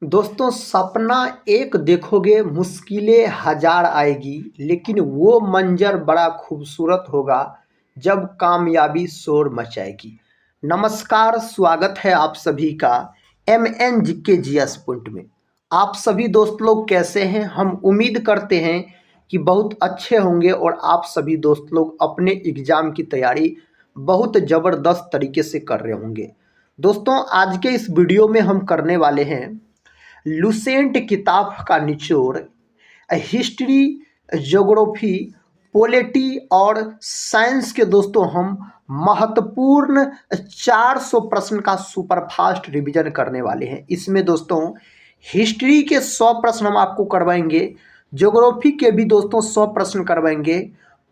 दोस्तों सपना एक देखोगे मुश्किलें हजार आएगी लेकिन वो मंजर बड़ा खूबसूरत होगा जब कामयाबी शोर मचाएगी। नमस्कार, स्वागत है आप सभी का एम एन के जी एस पॉइंट में। आप सभी दोस्त लोग कैसे हैं? हम उम्मीद करते हैं कि बहुत अच्छे होंगे और आप सभी दोस्त लोग अपने एग्ज़ाम की तैयारी बहुत ज़बरदस्त तरीके से कर रहे होंगे। दोस्तों आज के इस वीडियो में हम करने वाले हैं लुसेंट किताब का निचोड़, हिस्ट्री, ज्योग्राफी, पॉलिटी और साइंस के दोस्तों हम महत्वपूर्ण 400 प्रश्न का सुपरफास्ट रिवीजन करने वाले हैं। इसमें दोस्तों हिस्ट्री के 100 प्रश्न हम आपको करवाएंगे, ज्योग्राफी के भी दोस्तों 100 प्रश्न करवाएंगे,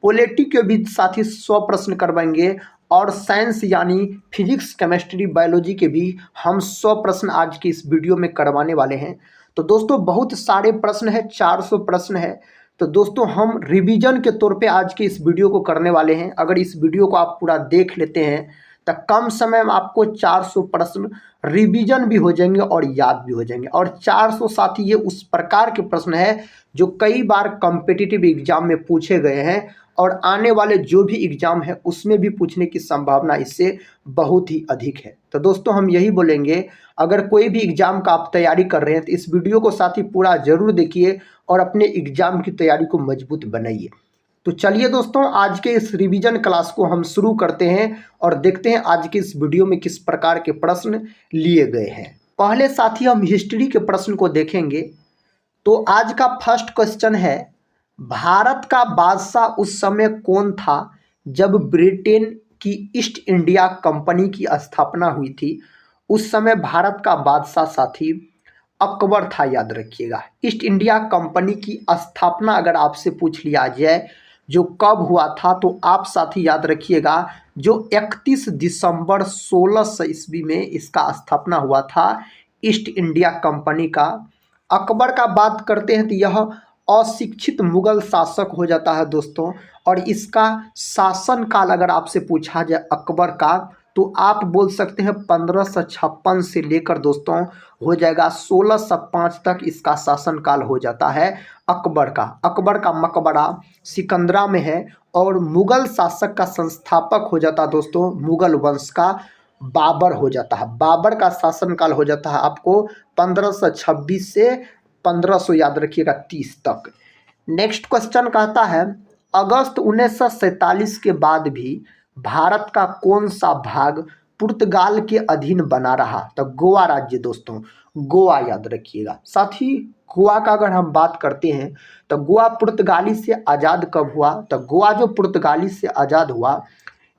पॉलिटी के भी साथ ही 100 प्रश्न करवाएंगे और साइंस यानी फिजिक्स, केमिस्ट्री, बायोलॉजी के भी हम 100 प्रश्न आज की इस वीडियो में करवाने वाले हैं। तो दोस्तों बहुत सारे प्रश्न है, 400 प्रश्न है। तो दोस्तों हम रिवीजन के तौर पे आज के इस वीडियो को करने वाले हैं। अगर इस वीडियो को आप पूरा देख लेते हैं तो कम समय में आपको 400 प्रश्न रिवीजन भी हो जाएंगे और याद भी हो जाएंगे। और 400 साथ ही ये उस प्रकार के प्रश्न है जो कई बार कॉम्पिटिटिव एग्जाम में पूछे गए हैं और आने वाले जो भी एग्ज़ाम है उसमें भी पूछने की संभावना इससे बहुत ही अधिक है। तो दोस्तों हम यही बोलेंगे, अगर कोई भी एग्ज़ाम का आप तैयारी कर रहे हैं तो इस वीडियो को साथ ही पूरा ज़रूर देखिए और अपने एग्ज़ाम की तैयारी को मजबूत बनाइए। तो चलिए दोस्तों आज के इस रिवीजन क्लास को हम शुरू करते हैं और देखते हैं आज के इस वीडियो में किस प्रकार के प्रश्न लिए गए हैं। पहले साथी हम हिस्ट्री के प्रश्न को देखेंगे। तो आज का फर्स्ट क्वेश्चन है, भारत का बादशाह उस समय कौन था जब ब्रिटेन की ईस्ट इंडिया कंपनी की स्थापना हुई थी? उस समय भारत का बादशाह साथी अकबर था, याद रखिएगा। ईस्ट इंडिया कंपनी की स्थापना अगर आपसे पूछ लिया जाए जो कब हुआ था तो आप साथी याद रखिएगा जो 31 दिसंबर 1600 ईस्वी में इसका स्थापना हुआ था ईस्ट इंडिया कंपनी का। अकबर का बात करते हैं तो यह अशिक्षित मुगल शासक हो जाता है दोस्तों। और इसका शासनकाल अगर आपसे पूछा जाए अकबर का तो आप बोल सकते हैं 1556 से लेकर दोस्तों हो जाएगा 1605 तक इसका शासनकाल हो जाता है अकबर का। अकबर का मकबरा सिकंदरा में है और मुगल शासक का संस्थापक हो जाता दोस्तों मुगल वंश का बाबर हो जाता है। बाबर का शासनकाल हो जाता है आपको 1526 से 1500 याद रखिएगा 30 तक। नेक्स्ट क्वेश्चन कहता है, अगस्त 1947 के बाद भी भारत का कौन सा भाग पुर्तगाल के अधीन बना रहा? तो गोवा राज्य दोस्तों, गोवा याद रखिएगा। साथ ही गोवा का अगर हम बात करते हैं तो गोवा पुर्तगाली से आज़ाद कब हुआ? तो गोवा जो पुर्तगाली से आज़ाद हुआ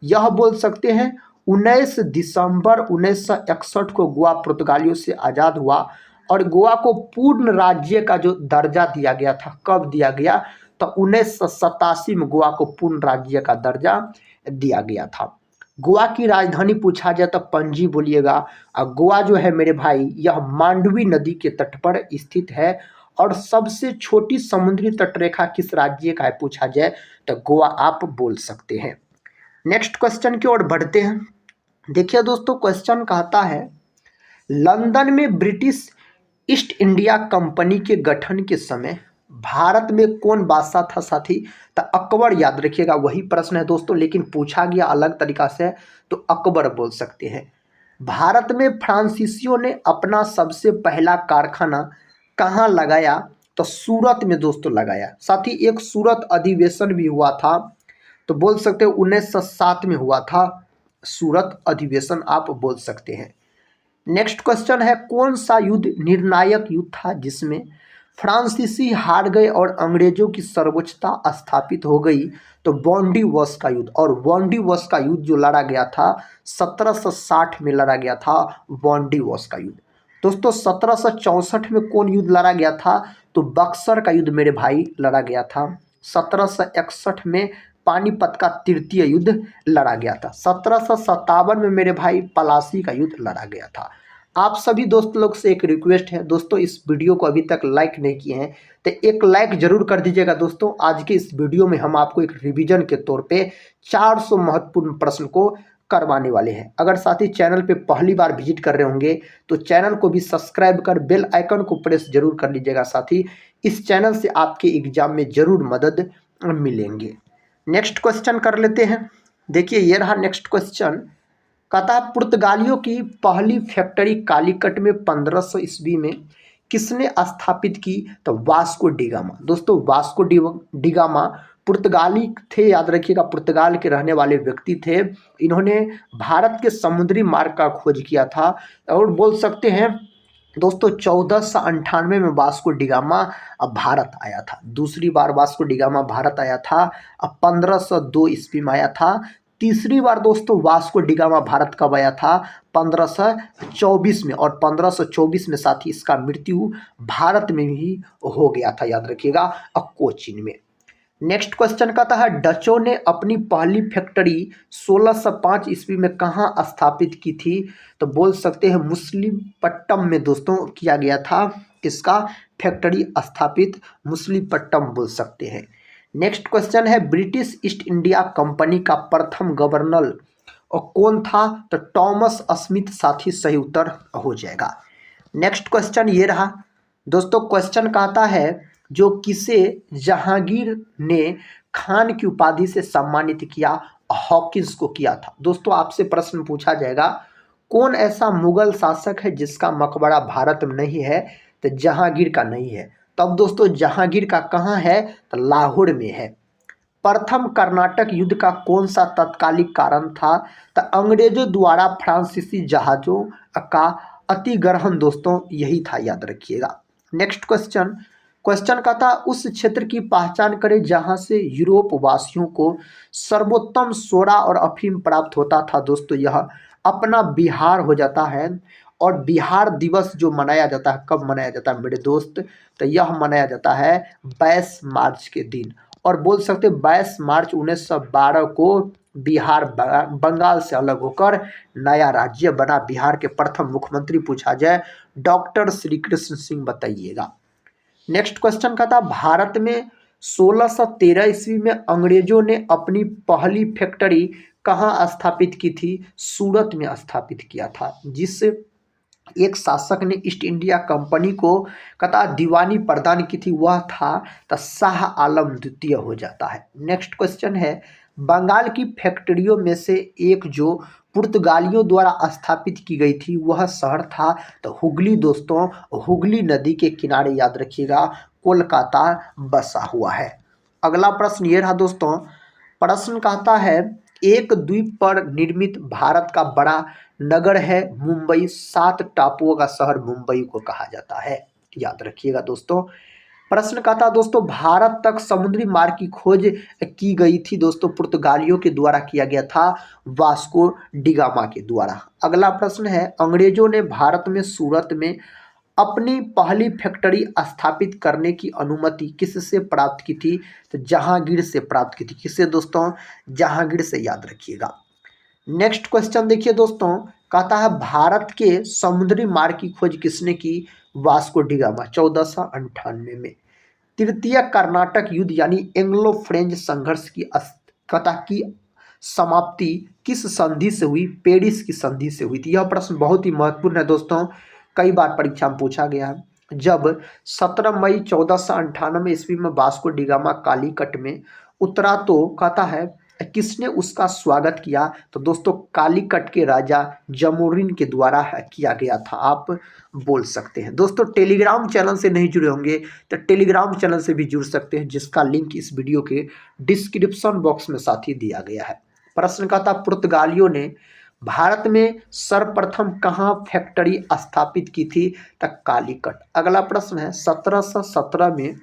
यह बोल सकते हैं 19 दिसंबर 1961 को गोवा पुर्तगालियों से आज़ाद हुआ। और गोवा को पूर्ण राज्य का जो दर्जा दिया गया था, कब दिया गया? तो 1987 में गोवा को पूर्ण राज्य का दर्जा दिया गया था। गोवा की राजधानी पूछा जाए तो पणजी बोलिएगा। और गोवा जो है मेरे भाई यह मांडवी नदी के तट पर स्थित है। और सबसे छोटी समुद्री तटरेखा किस राज्य का है पूछा जाए तो गोवा आप बोल सकते हैं। नेक्स्ट क्वेश्चन की ओर बढ़ते हैं। देखिए दोस्तों क्वेश्चन कहता है, लंदन में ब्रिटिश ईस्ट इंडिया कंपनी के गठन के समय भारत में कौन बादशाह था साथी? तो अकबर याद रखिएगा। वही प्रश्न है दोस्तों लेकिन पूछा गया अलग तरीका से, तो अकबर बोल सकते हैं। भारत में फ्रांसीसियों ने अपना सबसे पहला कारखाना कहाँ लगाया? तो सूरत में दोस्तों लगाया। साथ ही एक सूरत अधिवेशन भी हुआ था, तो बोल सकते हो 1907 में हुआ था सूरत अधिवेशन, आप बोल सकते हैं। नेक्स्ट क्वेश्चन है, कौन सा युद्ध निर्णायक युद्ध था जिसमें फ्रांसीसी हार गए और अंग्रेजों की सर्वोच्चता स्थापित हो गई? तो बॉन्डी वॉर्स का युद्ध। और बॉन्डी वॉर्स का युद्ध जो लड़ा गया था 1760 में लड़ा गया था बॉन्डी वॉर्स का युद्ध। दोस्तों 1764 में कौन युद्ध लड़ा गया था? तो बक्सर का युद्ध मेरे भाई लड़ा गया था। 1761 में पानीपत का तृतीय युद्ध लड़ा गया था। 1757 में मेरे भाई पलासी का युद्ध लड़ा गया था। आप सभी दोस्त लोग से एक रिक्वेस्ट है दोस्तों, इस वीडियो को अभी तक लाइक नहीं किए हैं तो एक लाइक जरूर कर दीजिएगा दोस्तों। आज के इस वीडियो में हम आपको एक रिवीजन के तौर पे 400 महत्वपूर्ण प्रश्न को करवाने वाले हैं। अगर साथी चैनल पे पहली बार विजिट कर रहे होंगे तो चैनल को भी सब्सक्राइब कर बेल आइकन को प्रेस जरूर कर लीजिएगा साथी। इस चैनल से आपके एग्जाम में जरूर मदद मिलेंगे। नेक्स्ट क्वेश्चन कर लेते हैं। देखिए ये रहा नेक्स्ट क्वेश्चन। कहता है पुर्तगालियों की पहली फैक्ट्री कालीकट में 1500 ईस्वी में किसने स्थापित की? तो वास्को डिगामा। दोस्तों वास्को डिगामा पुर्तगाली थे, याद रखिएगा, पुर्तगाल के रहने वाले व्यक्ति थे। इन्होंने भारत के समुद्री मार्ग का खोज किया था और बोल सकते हैं दोस्तों 1498 में वास्को डिगामा अब भारत आया था। दूसरी बार वास्को डिगामा भारत आया था, अब 1502 ईस्वी में आया था। तीसरी बार दोस्तों वास्को डिगामा भारत कब आया था? 1524 में, और 1524 में साथ ही इसका मृत्यु भारत में ही हो गया था, याद रखिएगा, कोचीन में। नेक्स्ट क्वेश्चन कहता है डचों ने अपनी पहली फैक्ट्री 1605 ईस्वी में कहाँ स्थापित की थी? तो बोल सकते हैं मुसलीपट्टम में दोस्तों किया गया था। इसका फैक्ट्री स्थापित मुसलीपट्टम बोल सकते हैं। नेक्स्ट क्वेश्चन है ब्रिटिश ईस्ट इंडिया कंपनी का प्रथम गवर्नर और कौन था? तो थॉमस स्मिथ साथी सही उत्तर हो जाएगा। नेक्स्ट क्वेश्चन ये रहा दोस्तों। क्वेश्चन कहता है जो किसे जहांगीर ने खान की उपाधि से सम्मानित किया? हॉकिंस को किया था। दोस्तों आपसे प्रश्न पूछा जाएगा कौन ऐसा मुगल शासक है जिसका मकबरा भारत में नहीं है? तो जहांगीर का नहीं है। तब दोस्तों जहांगीर का कहाँ है? तो लाहौर में है। प्रथम कर्नाटक युद्ध का कौन सा तत्कालिक कारण था? तो अंग्रेजों द्वारा फ्रांसीसी जहाजों का अतिग्रहण दोस्तों यही था, याद रखिएगा। नेक्स्ट क्वेश्चन का था उस क्षेत्र की पहचान करें जहां से यूरोप वासियों को सर्वोत्तम सोडा और अफीम प्राप्त होता था। दोस्तों यह अपना बिहार हो जाता है। और बिहार दिवस जो मनाया जाता है, कब मनाया जाता है मेरे दोस्त? तो यह मनाया जाता है 22 मार्च के दिन। और बोल सकते 22 मार्च 1912 को बिहार बंगाल से अलग होकर नया राज्य बना। बिहार के प्रथम मुख्यमंत्री पूछा जाए डॉक्टर श्री कृष्ण सिंह, बताइएगा। नेक्स्ट क्वेश्चन का था भारत में 1613 ईस्वी में अंग्रेजों ने अपनी पहली फैक्ट्री कहाँ स्थापित की थी? सूरत में स्थापित किया था। जिस एक शासक ने ईस्ट इंडिया कंपनी को कथा दीवानी प्रदान की थी वह था तो शाह आलम द्वितीय हो जाता है। नेक्स्ट क्वेश्चन है बंगाल की फैक्ट्रियों में से एक जो पुर्तगालियों द्वारा स्थापित की गई थी वह शहर था तो हुगली। दोस्तों हुगली नदी के किनारे, याद रखिएगा, कोलकाता बसा हुआ है। अगला प्रश्न ये रहा दोस्तों। प्रश्न कहता है एक द्वीप पर निर्मित भारत का बड़ा नगर है मुंबई। 7 टापुओं का शहर मुंबई को कहा जाता है, याद रखिएगा दोस्तों। प्रश्न कहता दोस्तों भारत तक समुद्री मार्ग की खोज की गई थी दोस्तों पुर्तगालियों के द्वारा किया गया था, वास्को डिगामा के द्वारा। अगला प्रश्न है अंग्रेजों ने भारत में सूरत में अपनी पहली फैक्ट्री स्थापित करने की अनुमति किससे प्राप्त की थी? तो जहांगीर से प्राप्त की थी। किससे दोस्तों? जहांगीर से, याद रखिएगा। नेक्स्ट क्वेश्चन देखिए दोस्तों। कहता है भारत के समुद्री मार्ग की खोज किसने की? वास्को डिगामा 1498 में। तृतीय कर्नाटक युद्ध यानी एंग्लो फ्रेंच संघर्ष की कथा की समाप्ति किस संधि से हुई? पेरिस की संधि से हुई थी। यह प्रश्न बहुत ही महत्वपूर्ण है दोस्तों, कई बार परीक्षा में पूछा गया है। जब 17 मई 1498 ईस्वी में वास्को डिगामा कालीकट में उतरा तो कहता है किसने उसका स्वागत किया? तो दोस्तों कालीकट के राजा जमोरिन के द्वारा किया गया था, आप बोल सकते हैं। दोस्तों टेलीग्राम चैनल से नहीं जुड़े होंगे तो टेलीग्राम चैनल से भी जुड़ सकते हैं, जिसका लिंक इस वीडियो के डिस्क्रिप्शन बॉक्स में साथ ही दिया गया है। प्रश्न का था पुर्तगालियों ने भारत में सर्वप्रथम कहाँ फैक्ट्री स्थापित की थी? तक कालीकट। अगला प्रश्न है 1717 में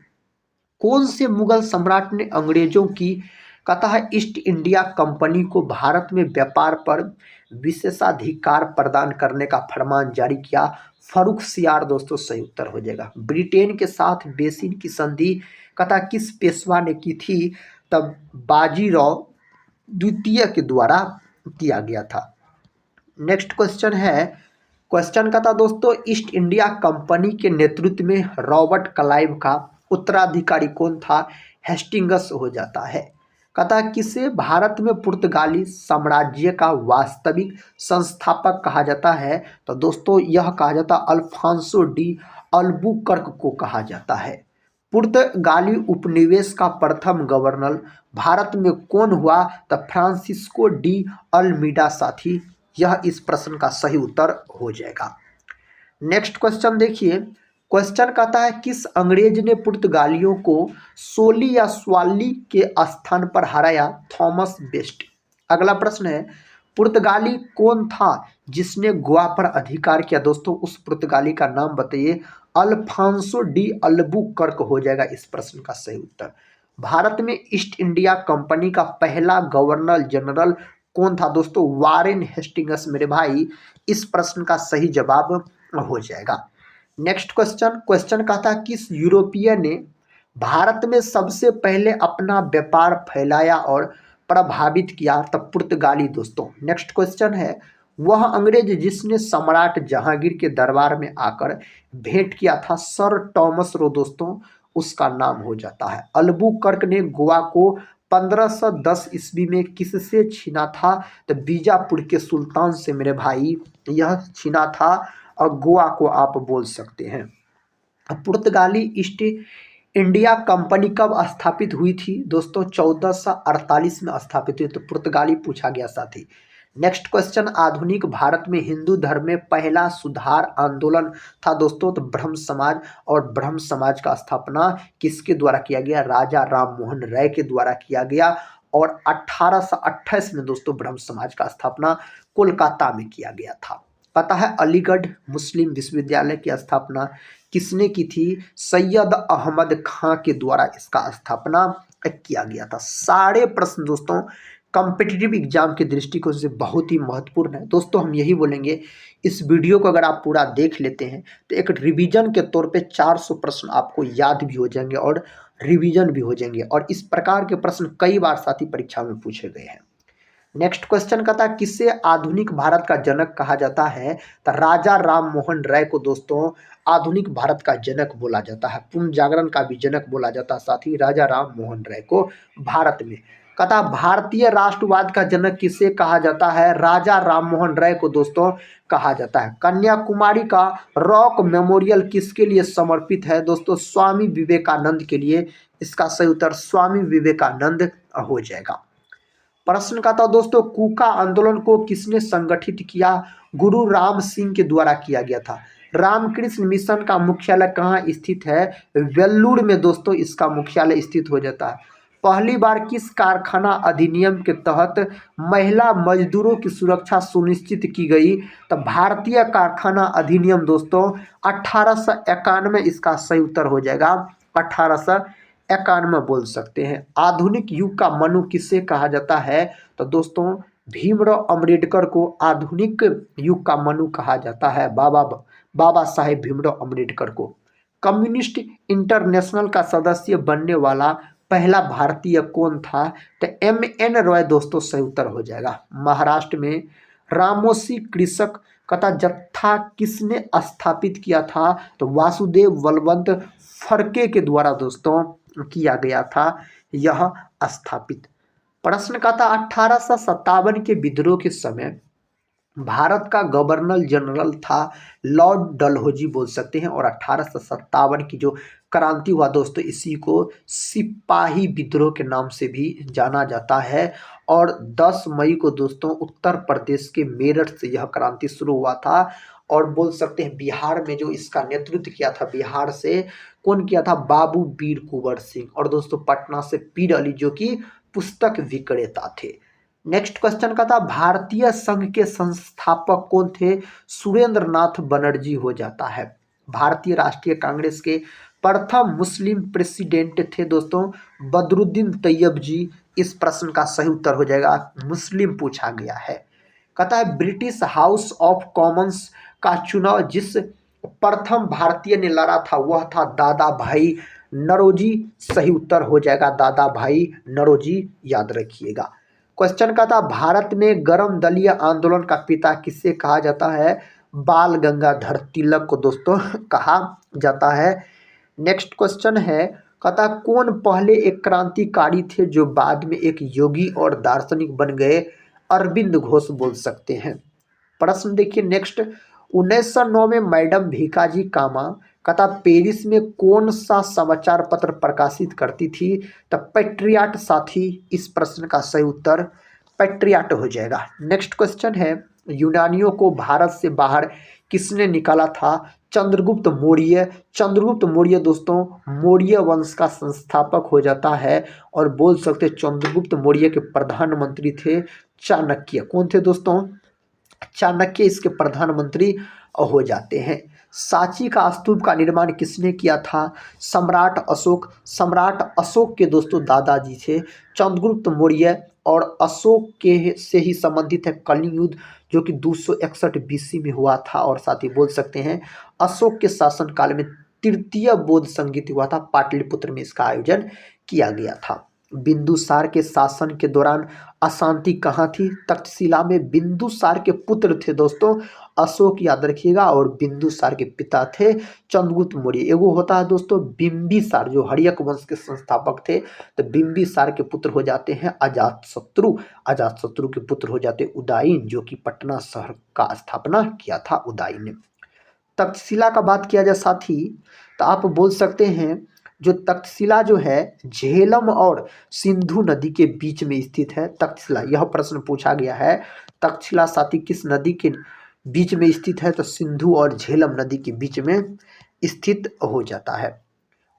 कौन से मुगल सम्राट ने अंग्रेजों की कहता है ईस्ट इंडिया कंपनी को भारत में व्यापार पर विशेषाधिकार प्रदान करने का फरमान जारी किया? फर्रुखसियार। दोस्तों सही उत्तर हो जाएगा। ब्रिटेन के साथ बेसिन की संधि कहता किस पेशवा ने की थी? तब बाजीराव द्वितीय के द्वारा किया गया था। नेक्स्ट क्वेश्चन है क्वेश्चन का था दोस्तों ईस्ट इंडिया कंपनी के नेतृत्व में रॉबर्ट क्लाइव का उत्तराधिकारी कौन था? हेस्टिंग्स हो जाता है। कहता है किसे भारत में पुर्तगाली साम्राज्य का वास्तविक संस्थापक कहा जाता है? तो दोस्तों यह कहा जाता है अल्फांसो डी अल्बुकर्क को कहा जाता है। पुर्तगाली उपनिवेश का प्रथम गवर्नर भारत में कौन हुआ? तो फ्रांसिस्को डी अल्मीडा साथी, यह इस प्रश्न का सही उत्तर हो जाएगा। नेक्स्ट क्वेश्चन देखिए, क्वेश्चन कहता है किस अंग्रेज ने पुर्तगालियों को सोली या स्वाली के स्थान पर हराया? Thomas best. अगला प्रश्न है पुर्तगाली कौन था जिसने गोवा पर अधिकार किया? दोस्तों उस पुर्तगाली का नाम बताइए। अल्फांसो डी अल्बुकर्क हो जाएगा इस प्रश्न का सही उत्तर। भारत में ईस्ट इंडिया कंपनी का पहला गवर्नर जनरल कौन था? दोस्तों वारेन हेस्टिंग्स मेरे भाई, इस प्रश्न का सही जवाब हो जाएगा। नेक्स्ट क्वेश्चन, क्वेश्चन कहता है किस यूरोपीय ने भारत में सबसे पहले अपना व्यापार फैलाया और प्रभावित किया? तब पुर्तगाली दोस्तों। नेक्स्ट क्वेश्चन है वह अंग्रेज जिसने सम्राट जहांगीर के दरबार में आकर भेंट किया था? सर टॉमस रो दोस्तों उसका नाम हो जाता है। अल्बुकर्क ने गोवा को 1510 ईस्वी में किससे छीना था? तो बीजापुर के सुल्तान से मेरे भाई यह छीना था, और गोवा को आप बोल सकते हैं। पुर्तगाली ईस्ट इंडिया कंपनी कब स्थापित हुई थी? दोस्तों 1448 में स्थापित हुई। तो पुर्तगाली पूछा गया साथी। नेक्स्ट क्वेश्चन, आधुनिक भारत में हिंदू धर्म में पहला सुधार आंदोलन था? दोस्तों तो ब्रह्म समाज, और ब्रह्म समाज का स्थापना किसके द्वारा किया गया? राजा राम मोहन राय के द्वारा किया गया, और 1828 में दोस्तों ब्रह्म समाज का स्थापना कोलकाता में किया गया था। पता है अलीगढ़ मुस्लिम विश्वविद्यालय की स्थापना किसने की थी? सैयद अहमद खां के द्वारा इसका स्थापना किया गया था। सारे प्रश्न दोस्तों कॉम्पिटिटिव एग्जाम के दृष्टिकोण से बहुत ही महत्वपूर्ण है। दोस्तों हम यही बोलेंगे, इस वीडियो को अगर आप पूरा देख लेते हैं तो एक रिवीजन के तौर पे 400 प्रश्न आपको याद भी हो जाएंगे और रिवीजन भी हो जाएंगे, और इस प्रकार के प्रश्न कई बार साथी परीक्षा में पूछे गए हैं। नेक्स्ट क्वेश्चन का था किसे आधुनिक भारत का जनक कहा जाता है? तो राजा राम मोहन राय को दोस्तों आधुनिक भारत का जनक बोला जाता है। पुनर्जागरण का भी जनक बोला जाता है साथ ही राजा राम मोहन राय को भारत में। कहता भारतीय राष्ट्रवाद का जनक किसे कहा जाता है? राजा राम मोहन राय को दोस्तों कहा जाता है। कन्याकुमारी का रॉक मेमोरियल किसके लिए समर्पित है? दोस्तों स्वामी विवेकानंद के लिए, इसका सही उत्तर स्वामी विवेकानंद हो जाएगा। प्रश्न का था दोस्तों कूका आंदोलन को किसने संगठित किया? गुरु राम सिंह के द्वारा किया गया था। रामकृष्ण मिशन का मुख्यालय कहाँ स्थित है? वेल्लूर में दोस्तों इसका मुख्यालय स्थित हो जाता है। पहली बार किस कारखाना अधिनियम के तहत महिला मजदूरों की सुरक्षा सुनिश्चित की गई? तो भारतीय कारखाना अधिनियम दोस्तों 1891, इसका सही उत्तर हो जाएगा 1891 बोल सकते हैं। आधुनिक युग का मनु किसे कहा जाता है? तो दोस्तों भीमराव अंबेडकर को आधुनिक युग का मनु कहा जाता है, बाबा साहेब भीमराव अंबेडकर को। कम्युनिस्ट इंटरनेशनल का सदस्य बनने वाला पहला भारतीय कौन था? तो MN रॉय दोस्तों सही उत्तर हो जाएगा। महाराष्ट्र में रामोसी कृषक कथा जत्था किसने स्थापित किया था? तो वासुदेव बलवंत फड़के के द्वारा दोस्तों किया गया था यह स्थापित। प्रश्न का था 1857 के विद्रोह के समय भारत का गवर्नर जनरल था लॉर्ड डलहौजी बोल सकते हैं, और 1857 की जो क्रांति हुआ दोस्तों इसी को सिपाही विद्रोह के नाम से भी जाना जाता है। और 10 मई को दोस्तों उत्तर प्रदेश के मेरठ से यह क्रांति शुरू हुआ था, और बोल सकते हैं बिहार में जो इसका नेतृत्व किया था, बिहार से कौन किया था? बाबू वीर कुंवर सिंह, और दोस्तों पटना से पीर अली जो कि पुस्तक विक्रेता थे। नेक्स्ट क्वेश्चन का था भारतीय संघ के संस्थापक कौन थे? सुरेंद्र नाथ बनर्जी हो जाता है। भारतीय राष्ट्रीय कांग्रेस के प्रथम मुस्लिम प्रेसिडेंट थे दोस्तों बदरुद्दीन तैयब जी, इस प्रश्न का सही उत्तर हो जाएगा मुस्लिम पूछा गया है। कहता है ब्रिटिश हाउस ऑफ कॉमन्स का चुनाव जिस प्रथम भारतीय ने लड़ा था वह था दादा भाई नौरोजी, सही उत्तर हो जाएगा दादा भाई नौरोजी, याद रखिएगा। क्वेश्चन का था भारत में गर्म दलीय आंदोलन का पिता किसे कहा जाता है? बाल गंगाधर तिलक को दोस्तों कहा जाता है। नेक्स्ट क्वेश्चन है कहता कौन पहले एक क्रांतिकारी थे जो बाद में एक योगी और दार्शनिक बन गए? अरविंद घोष बोल सकते हैं। प्रश्न देखिए नेक्स्ट, 1909 में मैडम भीकाजी कामा कहता पेरिस में कौन सा समाचार पत्र प्रकाशित करती थी? तो पैट्रियाट साथी इस प्रश्न का सही उत्तर पैट्रियाट हो जाएगा। नेक्स्ट क्वेश्चन है, यूनानियों को भारत से बाहर किसने निकाला था? चंद्रगुप्त मौर्य। चंद्रगुप्त मौर्य दोस्तों मौर्य वंश का संस्थापक हो जाता है और बोल सकते चंद्रगुप्त मौर्य के प्रधानमंत्री थे चाणक्य। कौन थे दोस्तों? चाणक्य इसके प्रधानमंत्री हो जाते हैं। सांची का स्तूप का निर्माण किसने किया था? सम्राट अशोक। सम्राट अशोक के दोस्तों दादाजी थे चंद्रगुप्त मौर्य और अशोक के से ही संबंधित है कलिंग युद्ध जो कि 261 बीसी में हुआ था। और साथ ही बोल सकते हैं अशोक के शासनकाल में तृतीय बौद्ध संगीत हुआ था, पाटलिपुत्र में इसका आयोजन किया गया था। बिंदुसार के शासन के दौरान अशांति कहाँ थी? तक्षशिला में। बिंदुसार के पुत्र थे दोस्तों अशोक, याद रखिएगा, और बिंदुसार के पिता थे चंद्रगुप्त मौर्य। एगो होता है दोस्तों बिंबिसार जो हर्यक वंश के संस्थापक थे, तो बिंबिसार के पुत्र हो जाते हैं अजातशत्रु। अजातशत्रु के पुत्र हो जाते उदयन जो कि पटना शहर का स्थापना किया था उदयन ने। तक्षशिला का बात किया जाए साथी तो आप बोल सकते हैं जो तक्षशिला जो है झेलम और सिंधु नदी के बीच में स्थित है तक्षशिला। यह प्रश्न पूछा गया है तक्षशिला साथी किस नदी के बीच में स्थित है? तो सिंधु और झेलम नदी के बीच में स्थित हो जाता है।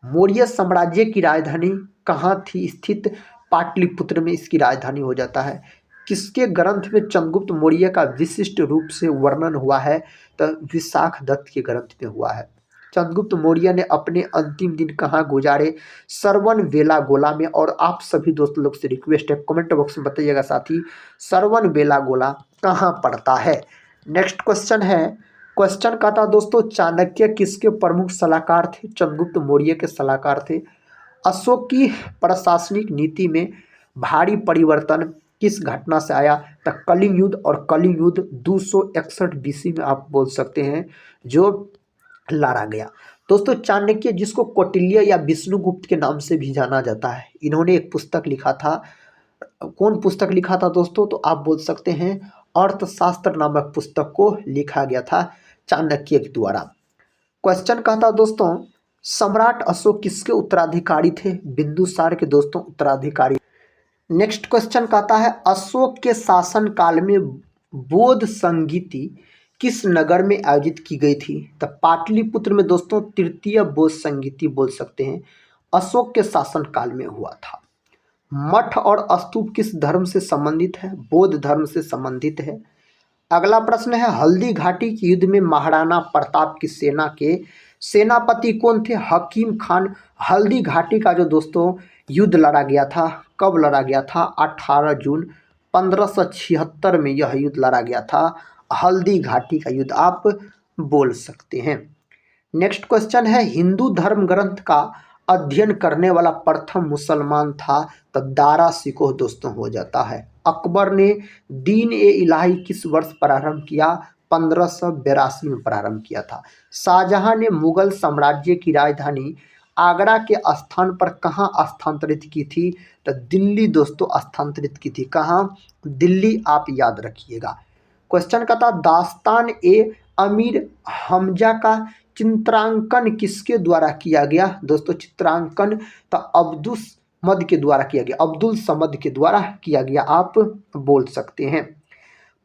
मौर्य साम्राज्य की राजधानी कहाँ थी स्थित? पाटलिपुत्र में इसकी राजधानी हो जाता है। किसके ग्रंथ में चंद्रगुप्त मौर्य का विशिष्ट रूप से वर्णन हुआ है? तो विशाख दत्त के ग्रंथ में हुआ है। चंद्रगुप्त मौर्य ने अपने अंतिम दिन कहाँ गुजारे? सरवन बेलागोला में। और आप सभी दोस्त लोग से रिक्वेस्ट है कमेंट बॉक्स में बताइएगा साथी सरवन बेलागोला कहाँ पड़ता है। नेक्स्ट क्वेश्चन है, क्वेश्चन का था दोस्तों चाणक्य किसके प्रमुख सलाहकार थे? चंद्रगुप्त मौर्य के सलाहकार थे। अशोक की प्रशासनिक नीति में भारी परिवर्तन किस घटना से आया? तो कलिंग युद्ध। और कलिंग युद्ध 261 बीसी में आप बोल सकते हैं जो लड़ा गया। दोस्तों चाणक्य जिसको कौटिल्य या विष्णुगुप्त के नाम से भी जाना जाता है, इन्होंने एक पुस्तक लिखा था। कौन पुस्तक लिखा था दोस्तों? तो आप बोल सकते हैं अर्थशास्त्र नामक पुस्तक को लिखा गया था चाणक्य के द्वारा। क्वेश्चन का था दोस्तों सम्राट अशोक किसके उत्तराधिकारी थे? बिंदुसार के दोस्तों उत्तराधिकारी। नेक्स्ट क्वेश्चन कहता है अशोक के शासन काल में बौद्ध संगीति किस नगर में आयोजित की गई थी? तो पाटलिपुत्र में दोस्तों तृतीय बौद्ध संगीति बोल सकते हैं अशोक के शासन काल में हुआ था। मठ और स्तूप किस धर्म से संबंधित है? बौद्ध धर्म से संबंधित है। अगला प्रश्न है हल्दी घाटी के युद्ध में महाराणा प्रताप की सेना के सेनापति कौन थे? हकीम खान। हल्दी घाटी का जो दोस्तों युद्ध लड़ा गया था, कब लड़ा गया था? 18 जून 1576 में यह युद्ध लड़ा गया था। हल्दी घाटी का युद्ध आप बोल सकते हैं। नेक्स्ट क्वेश्चन है हिंदू धर्म ग्रंथ का अध्ययन करने वाला प्रथम मुसलमान था? तो दारा शिकोह दोस्तों हो जाता है। अकबर ने दीन ए इलाही किस वर्ष प्रारंभ किया? 1582 में प्रारंभ किया था। शाहजहां ने मुगल साम्राज्य की राजधानी आगरा के स्थान पर कहाँ स्थानांतरित की थी? तो दिल्ली दोस्तों स्थानांतरित की थी। कहाँ? दिल्ली आप याद रखिएगा। क्वेश्चन का था दास्तान ए अमीर हमजा का चित्रांकन किसके द्वारा किया गया? दोस्तों चित्रांकन तो अब्दुल समद के द्वारा किया गया। अब्दुल समद के द्वारा किया गया आप बोल सकते हैं।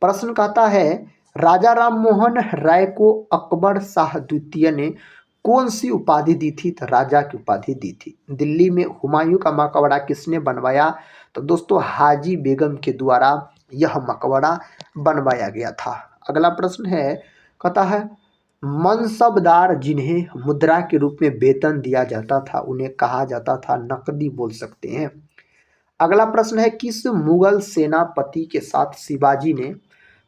प्रश्न कहता है राजा राम मोहन राय को अकबर शाह द्वितीय ने कौन सी उपाधि दी थी? तो राजा की उपाधि दी थी। दिल्ली में हुमायूं का मकबरा किसने बनवाया? तो दोस्तों हाजी बेगम के द्वारा यह मकबरा बनवाया गया था। अगला प्रश्न है कहता है मनसबदार जिन्हें मुद्रा के रूप में वेतन दिया जाता था उन्हें कहा जाता था नकदी बोल सकते हैं। अगला प्रश्न है किस मुगल सेनापति के साथ शिवाजी ने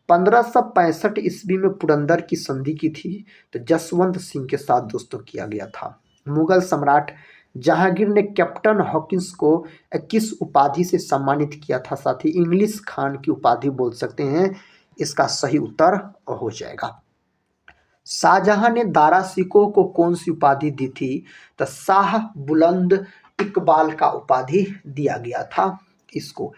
1565 ईस्वी में पुरंदर की संधि की थी? तो जसवंत सिंह के साथ दोस्तों किया गया था। मुगल सम्राट जहांगीर ने कैप्टन हॉकिंस को किस उपाधि से सम्मानित किया था? साथी इंग्लिश खान की उपाधि बोल सकते हैं। इसका सही उत्तर हो जाएगा। शाहजहां ने दारा शिकोह को कौन सी उपाधि दी थी? तो शाह बुलंद इकबाल का उपाधि दिया गया था इसको।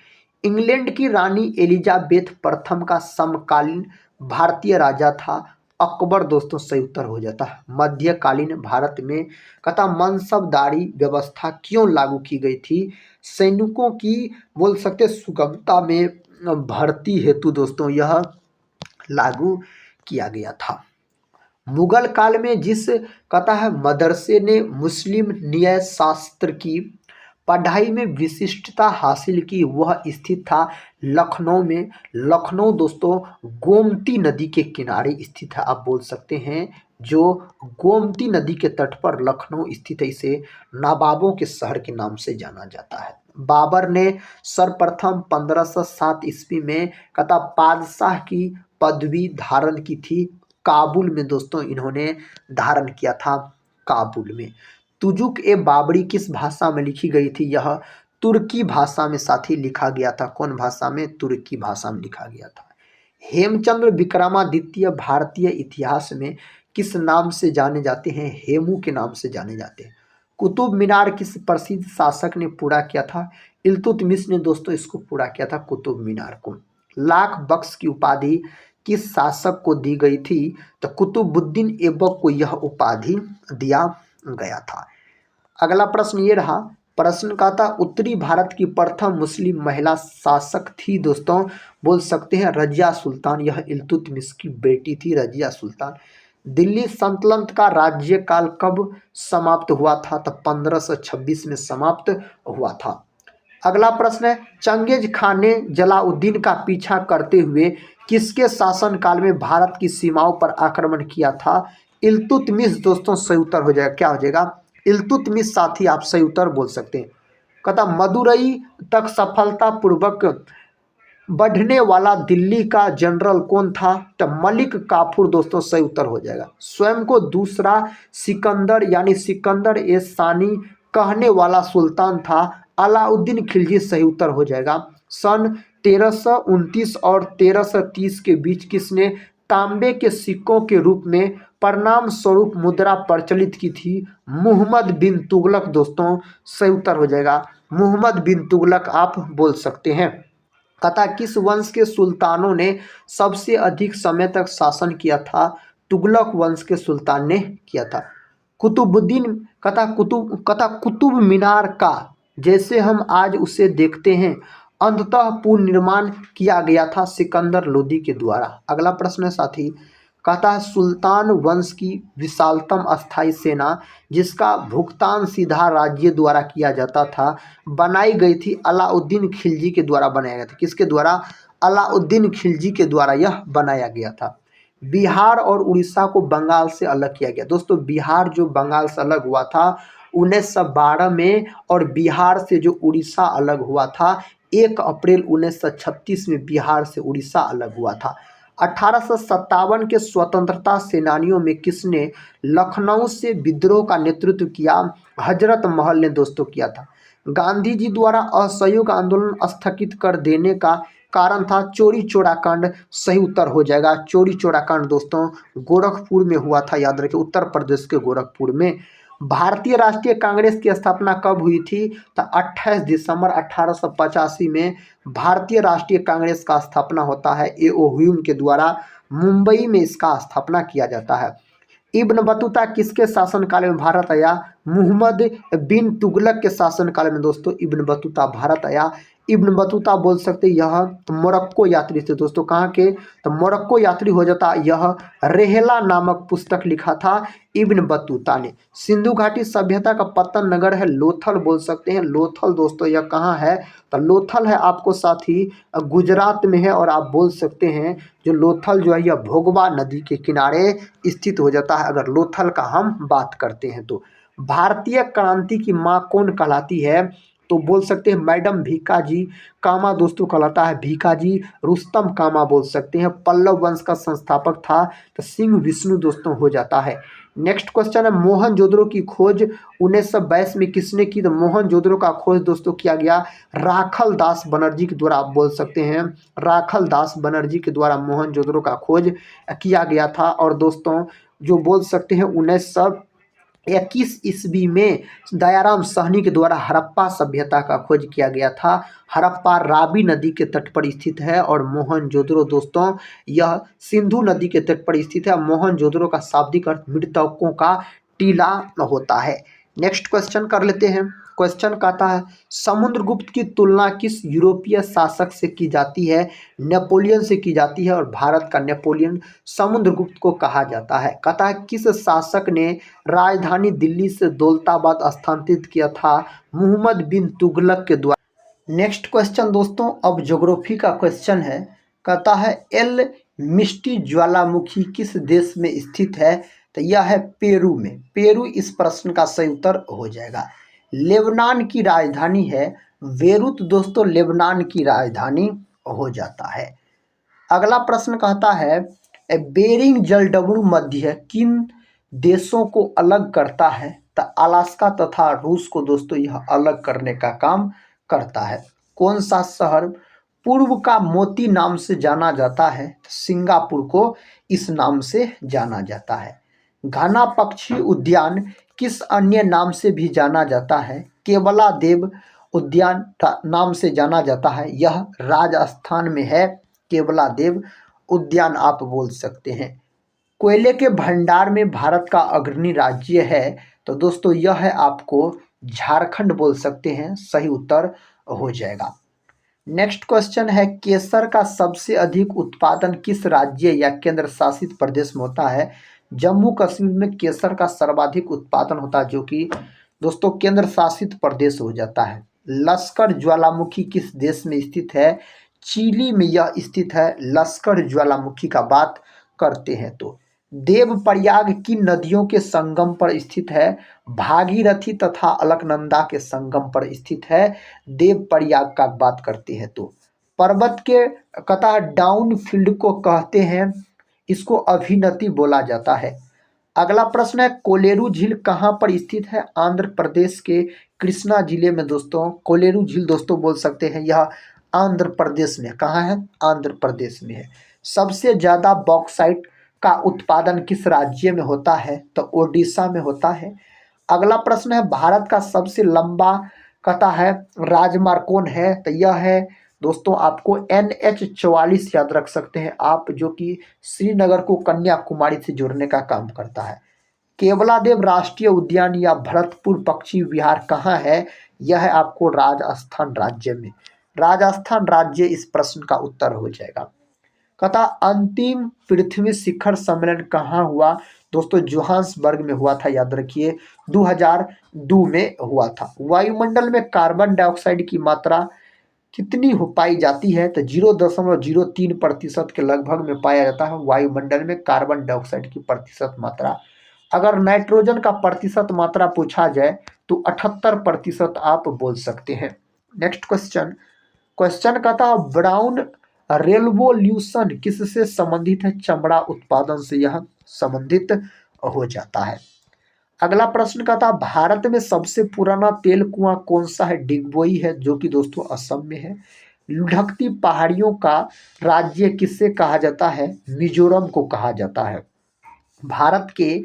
इंग्लैंड की रानी एलिजाबेथ प्रथम का समकालीन भारतीय राजा था अकबर। दोस्तों सही उत्तर हो जाता है। मध्यकालीन भारत में कथा मनसबदारी व्यवस्था क्यों लागू की गई थी? सैनिकों की बोल सकते सुगमता में भर्ती हेतु दोस्तों यह लागू किया गया था। मुगल काल में जिस कथा है मदरसे ने मुस्लिम न्याय शास्त्र की पढ़ाई में विशिष्टता हासिल की वह स्थित था लखनऊ में। लखनऊ दोस्तों गोमती नदी के किनारे स्थित है। आप बोल सकते हैं जो गोमती नदी के तट पर लखनऊ स्थित है, इसे नवाबों के शहर के नाम से जाना जाता है। बाबर ने सर्वप्रथम 1507 ईस्वी में कथा बादशाह की पदवी धारण की थी काबुल में। दोस्तों इन्होंने धारण किया था काबुल में। तुजुक ए बाबरी किस भाषा में लिखी गई थी? यह तुर्की भाषा में साथी लिखा गया था। कौन भाषा में? तुर्की भाषा में लिखा गया था। हेमचंद्र विक्रमादित्य भारतीय इतिहास में किस नाम से जाने जाते हैं? हेमू के नाम से जाने जाते हैं। कुतुब मीनार किस प्रसिद्ध शासक ने पूरा किया था? इल्तुतमिश ने दोस्तों इसको पूरा किया था कुतुब मीनार को। लाख बख्श की उपाधि किस शासक को दी गई थी? तो कुतुबुद्दीन ऐबक को यह उपाधि दिया गया था। अगला प्रश्न ये रहा। प्रश्न का था उत्तरी भारत की प्रथम मुस्लिम महिला शासक थी दोस्तों बोल सकते हैं रजिया सुल्तान। यह इल्तुतमिश की बेटी थी रजिया सुल्तान। दिल्ली सल्तनत का राज्यकाल कब समाप्त हुआ था? तो 1526 में समाप्त हुआ था। अगला प्रश्न है चंगेज खान ने जलाउद्दीन का पीछा करते हुए किसके शासनकाल में भारत की सीमाओं पर आक्रमण किया था? इल्तुतमिश दोस्तों सही उत्तर हो जाएगा। क्या हो जाएगा? इल्तुतमिश साथी आप सही उत्तर बोल सकते हैं। कहता मदुरई तक सफलतापूर्वक बढ़ने वाला दिल्ली का जनरल कौन था? तो मलिक काफूर दोस्तों सही उत्तर हो जाएगा। स्वयं को दूसरा सिकंदर यानी सिकंदर ए सानी कहने वाला सुल्तान था अलाउद्दीन खिलजी। सही उत्तर हो जाएगा। सन 1329 और 1330 के बीच किसने तांबे के सिक्कों के रूप में परिणाम स्वरूप मुद्रा प्रचलित की थी? मुहम्मद बिन तुगलक दोस्तों सही उत्तर हो जाएगा। मुहम्मद बिन तुगलक आप बोल सकते हैं। कथा किस वंश के सुल्तानों ने सबसे अधिक समय तक शासन किया था? तुगलक वंश के सुल्तान ने किया था। कुतुबुद्दीन कथा कुतुब मीनार का जैसे हम आज उसे देखते हैं अंततः पुनर्निर्माण किया गया था सिकंदर लोदी के द्वारा। अगला प्रश्न है साथी कहता है सुल्तान वंश की विशालतम अस्थायी सेना जिसका भुगतान सीधा राज्य द्वारा किया जाता था बनाई गई थी अलाउद्दीन खिलजी के द्वारा बनाया गया था। किसके द्वारा? अलाउद्दीन खिलजी के द्वारा यह बनाया गया था। बिहार और उड़ीसा को बंगाल से अलग किया गया। दोस्तों बिहार जो बंगाल से अलग हुआ था 1912 में और बिहार से जो उड़ीसा अलग हुआ था 1 अप्रैल 1936 में बिहार से उड़ीसा अलग हुआ था। 1857 के स्वतंत्रता सेनानियों में किसने लखनऊ से विद्रोह का नेतृत्व किया? हजरत महल ने दोस्तों किया था। गांधी जी द्वारा असहयोग आंदोलन स्थगित कर देने का कारण था चोरी चोरा कांड। सही उत्तर हो जाएगा। चोरी चोरा कांड दोस्तों गोरखपुर में हुआ था। याद रखिए उत्तर प्रदेश के गोरखपुर में। भारतीय राष्ट्रीय कांग्रेस की स्थापना कब हुई थी? तो 28 दिसंबर 1885 में भारतीय राष्ट्रीय कांग्रेस का स्थापना होता है। ए.ओ. ह्यूम के द्वारा मुंबई में इसका स्थापना किया जाता है। इब्न बतूता किसके शासनकाल में भारत आया? मुहम्मद बिन तुगलक के शासनकाल में दोस्तों इब्न बतूता भारत आया। इब्न बतूता बोल सकते यह मोरक्को यात्री थे दोस्तों। कहाँ के? तो मोरक्को यात्री हो जाता। यह रेहला नामक पुस्तक लिखा था इब्न बतूता ने। सिंधु घाटी सभ्यता का पतन नगर है लोथल बोल सकते हैं। लोथल दोस्तों यह कहाँ है? तो लोथल है आपको साथी गुजरात में है। और आप बोल सकते हैं जो लोथल जो है यह भोगवा नदी के किनारे स्थित हो जाता है अगर लोथल का हम बात करते हैं तो। भारतीय क्रांति की माँ कौन कहलाती है? तो बोल सकते हैं मैडम भीकाजी कामा दोस्तों कहलाता है। भीकाजी रुस्तम कामा बोल सकते हैं। पल्लव वंश का संस्थापक था तो सिंह विष्णु दोस्तों हो जाता है। नेक्स्ट क्वेश्चन है मोहनजोदड़ो की खोज 1922 में किसने की? तो मोहनजोदड़ो का खोज दोस्तों किया गया राखल दास बनर्जी के द्वारा। आप बोल सकते हैं राखल दास बनर्जी के द्वारा मोहनजोदड़ो का खोज किया गया था। और दोस्तों जो बोल सकते हैं 1921 ईस्वी में दयाराम साहनी के द्वारा हड़प्पा सभ्यता का खोज किया गया था। हड़प्पा रावी नदी के तट पर स्थित है और मोहनजोदड़ो दोस्तों यह सिंधु नदी के तट पर स्थित है। मोहनजोदड़ो का शाब्दिक अर्थ मृतकों का टीला होता है। नेक्स्ट क्वेश्चन कर लेते हैं। क्वेश्चन कहता है समुद्रगुप्त की तुलना किस यूरोपीय शासक से की जाती है? नेपोलियन से की जाती है और भारत का नेपोलियन समुद्रगुप्त को कहा जाता है। कहता है किस शासक ने राजधानी दिल्ली से दौलताबाद स्थानांतरित किया था? मोहम्मद बिन तुगलक के द्वारा। नेक्स्ट क्वेश्चन दोस्तों अब ज्योग्राफी का क्वेश्चन है। कहता है एल मिस्टी ज्वालामुखी किस देश में स्थित है? तो यह है पेरू में। पेरू इस प्रश्न का सही उत्तर हो जाएगा। लेबनान की राजधानी है बेरूत दोस्तों, लेबनान की राजधानी हो जाता है। अगला प्रश्न कहता है बेरिंग जलडमरू मध्य किन देशों को अलग करता है? तो अलास्का तथा रूस को दोस्तों यह अलग करने का काम करता है। कौन सा शहर पूर्व का मोती नाम से जाना जाता है? सिंगापुर को इस नाम से जाना जाता है। घना पक्षी उद्यान किस अन्य नाम से भी जाना जाता है? केवला देव उद्यान नाम से जाना जाता है। यह राजस्थान में है। केवला देव उद्यान आप बोल सकते हैं। कोयले के भंडार में भारत का अग्रणी राज्य है तो दोस्तों यह है आपको झारखंड बोल सकते हैं। सही उत्तर हो जाएगा। नेक्स्ट क्वेश्चन है केसर का सबसे अधिक उत्पादन किस राज्य या केंद्र शासित प्रदेश में होता है? जम्मू कश्मीर में केसर का सर्वाधिक उत्पादन होता है जो कि दोस्तों केंद्र शासित प्रदेश हो जाता है। लश्कर ज्वालामुखी किस देश में स्थित है? चिली में यह स्थित है। लश्कर ज्वालामुखी का बात करते हैं तो देवप्रयाग की नदियों के संगम पर स्थित है। भागीरथी तथा अलकनंदा के संगम पर स्थित है। देवप्रयाग का बात करते हैं तो पर्वत के कथा डाउन फील्ड को कहते हैं। इसको अभिनति बोला जाता है। अगला प्रश्न है कोलेरू झील कहाँ पर स्थित है? आंध्र प्रदेश के कृष्णा जिले में दोस्तों कोलेरू झील दोस्तों बोल सकते हैं। यह आंध्र प्रदेश में कहाँ है? आंध्र प्रदेश में है। सबसे ज़्यादा बॉक्साइट का उत्पादन किस राज्य में होता है? तो ओडिशा में होता है। अगला प्रश्न है भारत का सबसे लंबा कहता है राजमार्ग कौन है? तो यह है दोस्तों आपको NH44 याद रख सकते हैं आप, जो कि श्रीनगर को कन्याकुमारी से जोड़ने का काम करता है। केवलादेव राष्ट्रीय उद्यान या भरतपुर पक्षी विहार कहाँ है? यह है आपको राजस्थान राज्य में। राजस्थान राज्य इस प्रश्न का उत्तर हो जाएगा। कहता अंतिम पृथ्वी शिखर सम्मेलन कहाँ हुआ? दोस्तों जोहान्सबर्ग में हुआ था, याद रखिए 2002 में हुआ था। वायुमंडल में कार्बन डाइऑक्साइड की मात्रा कितनी हो पाई जाती है? तो 0.03% के लगभग में पाया जाता है वायुमंडल में कार्बन डाइऑक्साइड की प्रतिशत मात्रा। अगर नाइट्रोजन का प्रतिशत मात्रा पूछा जाए तो 78% आप बोल सकते हैं। नेक्स्ट क्वेश्चन कहता है ब्राउन रेवोल्यूशन किससे संबंधित है? चमड़ा उत्पादन से यह संबंधित हो जाता है। अगला प्रश्न कहता है भारत में सबसे पुराना तेल कुआं कौन सा है? डिगबोई है जो कि दोस्तों असम में है। लुढ़कती पहाड़ियों का राज्य किससे कहा जाता है? मिजोरम को कहा जाता है। भारत के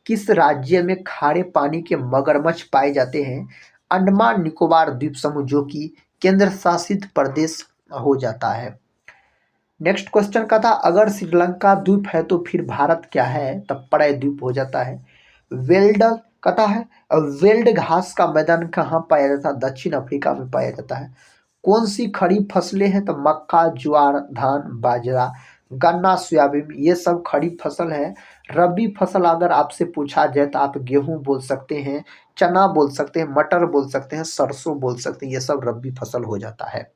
किस राज्य में खारे पानी के मगरमच्छ पाए जाते हैं? अंडमान निकोबार द्वीप समूह जो कि केंद्र शासित प्रदेश हो जाता है। नेक्स्ट क्वेश्चन का था अगर श्रीलंका द्वीप है तो फिर भारत क्या है? तब पड़े द्वीप हो जाता है। वेल्ड कहता है वेल्ड घास का मैदान कहाँ पाया जाता है? दक्षिण अफ्रीका में पाया जाता है। कौन सी खरीफ फसलें हैं? तो मक्का, ज्वार, धान, बाजरा, गन्ना, सोयाबीन, ये सब खरीफ फसल है। रबी फसल अगर आपसे पूछा जाए तो आप गेहूं बोल सकते हैं, चना बोल सकते हैं, मटर बोल सकते हैं, सरसों बोल सकते हैं, ये सब रबी फसल हो जाता है।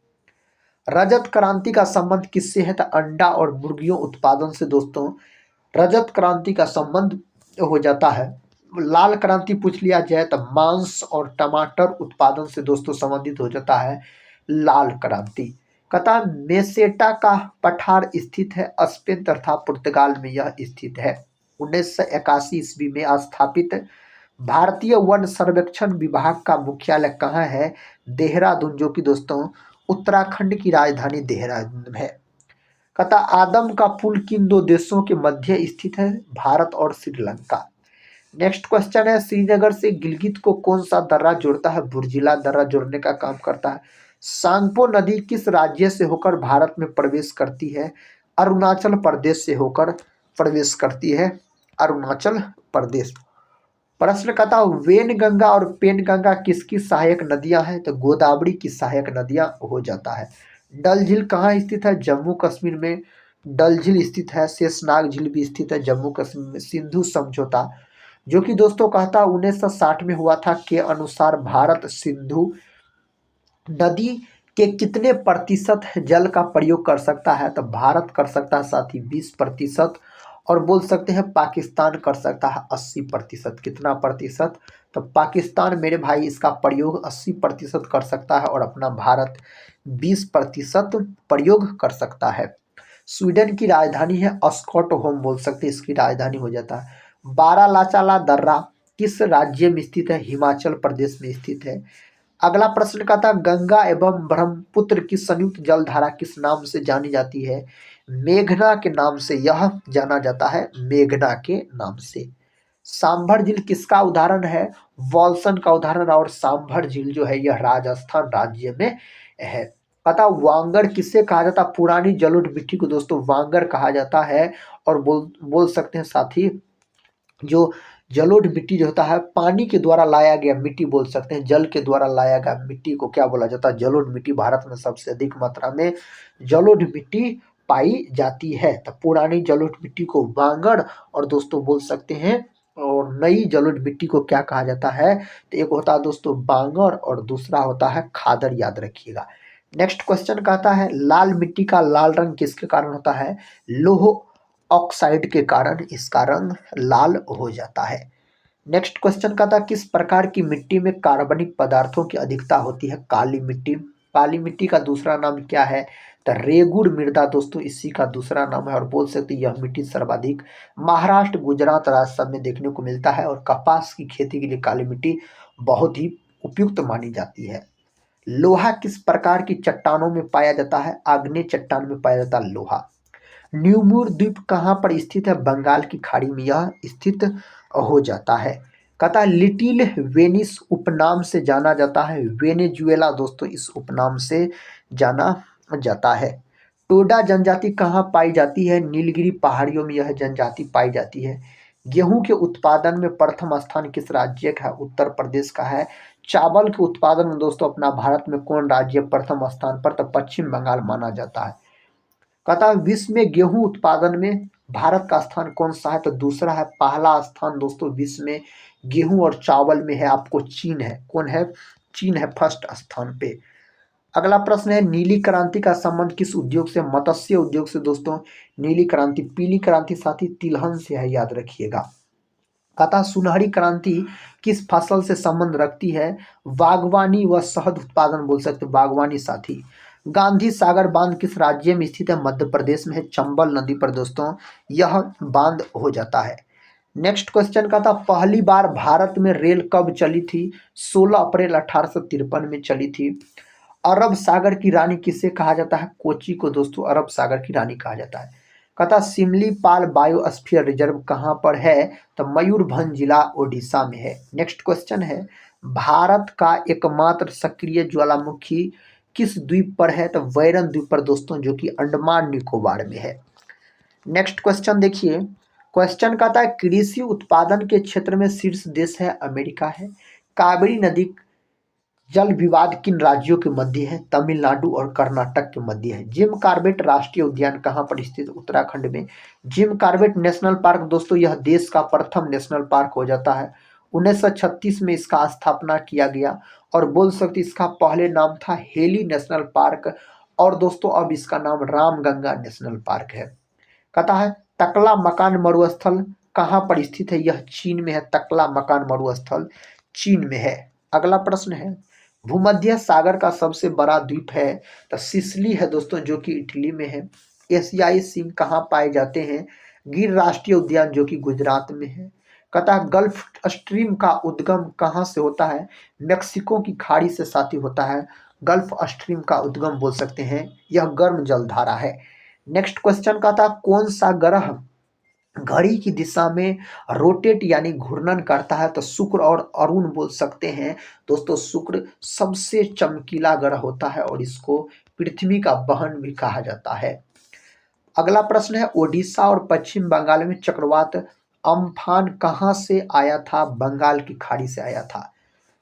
रजत क्रांति का संबंध किससे है? तो अंडा और मुर्गियों उत्पादन से दोस्तों रजत क्रांति का संबंध हो जाता है। लाल क्रांति पूछ लिया जाए तो मांस और टमाटर उत्पादन से दोस्तों संबंधित हो जाता है लाल क्रांति। कहता मेसेटा का पठार स्थित है स्पेन तथा पुर्तगाल में यह स्थित है। 1981 ईस्वी में स्थापित भारतीय वन सर्वेक्षण विभाग का मुख्यालय कहाँ है? देहरादून, जो कि दोस्तों उत्तराखंड की राजधानी देहरादून है। कहता आदम का पुल किन दो देशों के मध्य स्थित है? भारत और श्रीलंका। नेक्स्ट क्वेश्चन है श्रीनगर से गिलगित को कौन सा दर्रा जोड़ता है? बुर्जिला दर्रा जोड़ने का काम करता है। सांगपो नदी किस राज्य से होकर भारत में प्रवेश करती है? अरुणाचल प्रदेश से होकर प्रवेश करती है, अरुणाचल प्रदेश। प्रश्न कहता वेन गंगा और पेन गंगा किसकी सहायक नदियां हैं? तो गोदावरी की सहायक नदियां हो जाता है। डल झील कहाँ स्थित है? जम्मू कश्मीर में डल झील स्थित है। शेषनाग झील भी स्थित है जम्मू कश्मीर में। सिंधु समझौता जो कि दोस्तों कहता 1960 में हुआ था के अनुसार भारत सिंधु नदी के कितने प्रतिशत जल का प्रयोग कर सकता है? तो भारत कर सकता है साथी 20%, और बोल सकते हैं पाकिस्तान कर सकता है 80%। कितना प्रतिशत? तो पाकिस्तान मेरे भाई इसका प्रयोग 80% कर सकता है और अपना भारत 20% प्रयोग कर सकता है। स्वीडन की राजधानी है स्टॉकहोम, बोल सकते हैं इसकी राजधानी हो जाता है। बारालाचाला दर्रा किस राज्य में स्थित है? हिमाचल प्रदेश में स्थित है। अगला प्रश्न का था गंगा एवं ब्रह्मपुत्र की संयुक्त जलधारा किस नाम से जानी जाती है? मेघना के नाम से यह जाना जाता है, मेघना के नाम से। सांभर झील किसका उदाहरण है? वॉल्सन का उदाहरण, और सांभर झील जो है यह राजस्थान राज्य में है। पता वांगर किसे कहा जाता? पुरानी जलोढ़ मिट्टी को दोस्तों वांगर कहा जाता है। और बोल सकते हैं साथी जो जलोढ़ मिट्टी जो होता है पानी के द्वारा लाया गया मिट्टी, बोल सकते हैं जल के द्वारा लाया गया मिट्टी को क्या बोला जाता है? जलोढ़ मिट्टी। भारत में सबसे अधिक मात्रा में जलोढ़ मिट्टी पाई जाती है। तो पुरानी जलोढ़ मिट्टी को वांगड़ और दोस्तों बोल सकते हैं, और नई जलोढ़ मिट्टी को क्या कहा जाता है? तो एक होता है दोस्तों बांगर और दूसरा होता है खादर, याद रखिएगा। नेक्स्ट क्वेश्चन कहता है लाल मिट्टी का लाल रंग किसके कारण होता है? लोह ऑक्साइड के कारण इसका रंग लाल हो जाता है। नेक्स्ट क्वेश्चन का था किस प्रकार की मिट्टी में कार्बनिक पदार्थों की अधिकता होती है? काली मिट्टी। काली मिट्टी का दूसरा नाम क्या है? तो रेगुड़ मृदा दोस्तों इसी का दूसरा नाम है, और बोल सकते यह मिट्टी सर्वाधिक महाराष्ट्र गुजरात राजस्थान में देखने को मिलता है, और कपास की खेती के लिए काली मिट्टी बहुत ही उपयुक्त मानी जाती है। लोहा किस प्रकार की चट्टानों में पाया जाता है? आग्नेय चट्टान में पाया जाता है लोहा। न्यूमूर द्वीप कहाँ पर स्थित है? बंगाल की खाड़ी में यह स्थित हो जाता है। कहता लिटिल वेनिस उपनाम से जाना जाता है। वेनेजुएला दोस्तों इस उपनाम से जाना जाता है। टोडा जनजाति कहाँ पाई जाती है? नीलगिरी पहाड़ियों में यह जनजाति पाई जाती है। गेहूं के उत्पादन में प्रथम स्थान किस राज्य का है? उत्तर प्रदेश का है। चावल के उत्पादन में दोस्तों अपना भारत में कौन राज्य प्रथम स्थान पर? तो पश्चिम बंगाल माना जाता है। कहता है विश्व में गेहूं उत्पादन में भारत का स्थान कौन सा है? तो दूसरा है। पहला स्थान दोस्तों विश्व में गेहूं और चावल में है आपको चीन है। कौन है? चीन है फर्स्ट स्थान पे। अगला प्रश्न है नीली क्रांति का संबंध किस उद्योग से? मत्स्य उद्योग से दोस्तों नीली क्रांति। पीली क्रांति साथी तिलहन से है, याद रखिएगा। कहता सुनहरी क्रांति किस फसल से संबंध रखती है? बागवानी व शहद उत्पादन, बोल सकते बागवानी साथी। गांधी सागर बांध किस राज्य में स्थित है? मध्य प्रदेश में है, चंबल नदी पर दोस्तों यह बांध हो जाता है। नेक्स्ट क्वेश्चन का था पहली बार भारत में रेल कब चली थी? 16 अप्रैल 1853 में चली थी। अरब सागर की रानी किसे कहा जाता है? कोची को दोस्तों अरब सागर की रानी कहा जाता है। कहता सिमलीपाल बायोस्फीयर रिजर्व कहाँ पर है? तो मयूरभंज जिला ओडिशा में है। नेक्स्ट क्वेश्चन है भारत का एकमात्र सक्रिय ज्वालामुखी किस द्वीप पर है? तो वैरन द्वीप पर दोस्तों जो कि अंडमान निकोबार में है। नेक्स्ट क्वेश्चन देखिए, क्वेश्चन कहता है कृषि उत्पादन के क्षेत्र में शीर्ष देश है अमेरिका है। कावेरी नदी जल विवाद किन राज्यों के मध्य है? तमिलनाडु और कर्नाटक के मध्य है। जिम कॉर्बेट राष्ट्रीय उद्यान कहाँ पर स्थित? उत्तराखंड में। जिम कॉर्बेट नेशनल पार्क दोस्तों यह देश का प्रथम नेशनल पार्क हो जाता है। 1936 में इसका स्थापना किया गया, और बोल सकते इसका पहले नाम था हेली नेशनल पार्क, और दोस्तों अब इसका नाम रामगंगा नेशनल पार्क है। कहता है तकला मकान मरुस्थल कहाँ पर स्थित है? यह चीन में है। तकला मकान मरुस्थल चीन में है। अगला प्रश्न है भूमध्य सागर का सबसे बड़ा द्वीप है? तो सिसिली है दोस्तों जो कि इटली में है। एशियाई सिंह कहाँ पाए जाते हैं? गिर राष्ट्रीय उद्यान जो कि गुजरात में है। कहता है गल्फ स्ट्रीम का उद्गम कहाँ से होता है? मेक्सिको की खाड़ी से साथी होता है। गल्फ स्ट्रीम का उद्गम बोल सकते हैं यह गर्म जलधारा है। नेक्स्ट क्वेश्चन का था कौन सा ग्रह घड़ी की दिशा में रोटेट यानी घूर्णन करता है? तो शुक्र और अरुण बोल सकते हैं। दोस्तों शुक्र सबसे चमकीला ग्रह होता है और इसको पृथ्वी का बहन भी कहा जाता है। अगला प्रश्न है ओडिशा और पश्चिम बंगाल में चक्रवात अम्फान कहाँ से आया था? बंगाल की खाड़ी से आया था।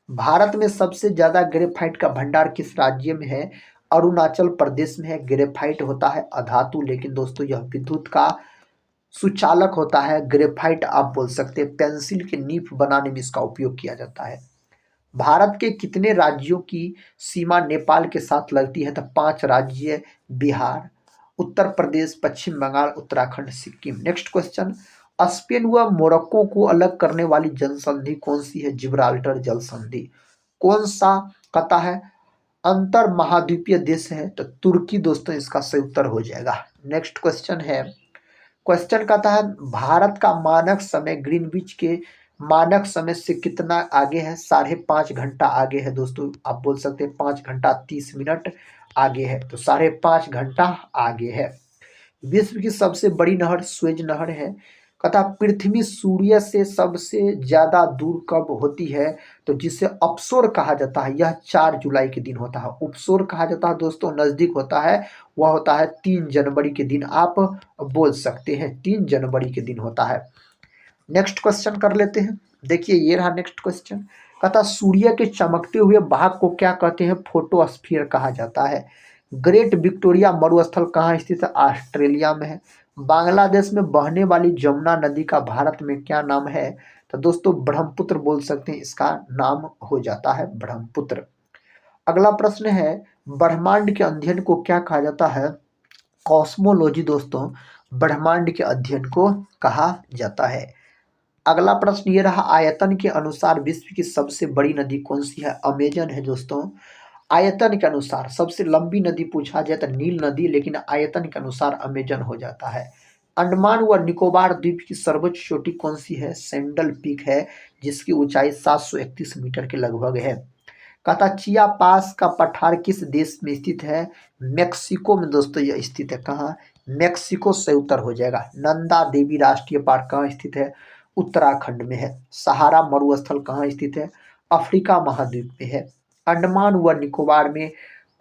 भारत में सबसे ज्यादा ग्रेफाइट का भंडार किस राज्य में है? अरुणाचल प्रदेश में है। ग्रेफाइट होता है अधातु, लेकिन दोस्तों यह विद्युत का सुचालक होता है। ग्रेफाइट आप बोल सकते हैं पेंसिल के नीफ बनाने में इसका उपयोग किया जाता है। भारत के कितने राज्यों की सीमा नेपाल के साथ लगती है? तो 5 राज्य, Bihar, Uttar Pradesh, Paschim Bengal, Uttarakhand, Sikkim. Next question, Spain व मोरक्को को अलग करने वाली जल संधि कौन सी है? जिब्राल्टर जल संधि। कौन सा कहता है अंतर महाद्वीपीय देश है? तो तुर्की दोस्तों इसका सही उत्तर हो जाएगा। नेक्स्ट क्वेश्चन है, क्वेश्चन कहता है भारत का मानक समय ग्रीनविच के मानक समय से कितना आगे है? 5.5 घंटा आगे है दोस्तों। आप बोल सकते हैं 5 घंटा 30 मिनट आगे है, तो 5.5 घंटा आगे है। विश्व की सबसे बड़ी नहर स्वेज नहर है। कहता पृथ्वी सूर्य से सबसे ज्यादा दूर कब होती है? तो जिसे अपसोर कहा जाता है यह 4 जुलाई के दिन होता है। उपसोर कहा जाता है दोस्तों नजदीक होता है, वह होता है 3 जनवरी के दिन। आप बोल सकते हैं 3 जनवरी के दिन होता है। नेक्स्ट क्वेश्चन कर लेते हैं। देखिए ये रहा नेक्स्ट क्वेश्चन। कहता सूर्य के चमकते हुए भाग को क्या कहते हैं? फोटोस्फीयर कहा जाता है। ग्रेट विक्टोरिया मरुस्थल कहाँ स्थित है? ऑस्ट्रेलिया में है। बांग्लादेश में बहने वाली जमुना नदी का भारत में क्या नाम है? तो दोस्तों ब्रह्मपुत्र बोल सकते हैं, इसका नाम हो जाता है ब्रह्मपुत्र। अगला प्रश्न है ब्रह्मांड के अध्ययन को क्या कहा जाता है? कॉस्मोलॉजी दोस्तों ब्रह्मांड के अध्ययन को कहा जाता है। अगला प्रश्न ये रहा आयतन के अनुसार विश्व की सबसे बड़ी नदी कौन सी है? अमेजन है दोस्तों। आयतन के अनुसार सबसे लंबी नदी पूछा जाए तो नील नदी, लेकिन आयतन के अनुसार अमेजन हो जाता है। अंडमान व निकोबार द्वीप की सर्वोच्च चोटी कौन सी है? सैंडल पीक है, जिसकी ऊंचाई 731 मीटर के लगभग है। कहता चिया पास का पठार किस देश में स्थित है? मेक्सिको में दोस्तों यह स्थित है। कहाँ? मेक्सिको से उत्तर हो जाएगा। नंदा देवी राष्ट्रीय पार्क कहाँ स्थित है? उत्तराखंड में है। सहारा मरुस्थल कहाँ स्थित है? अफ्रीका महाद्वीप में है। अंडमान व निकोबार में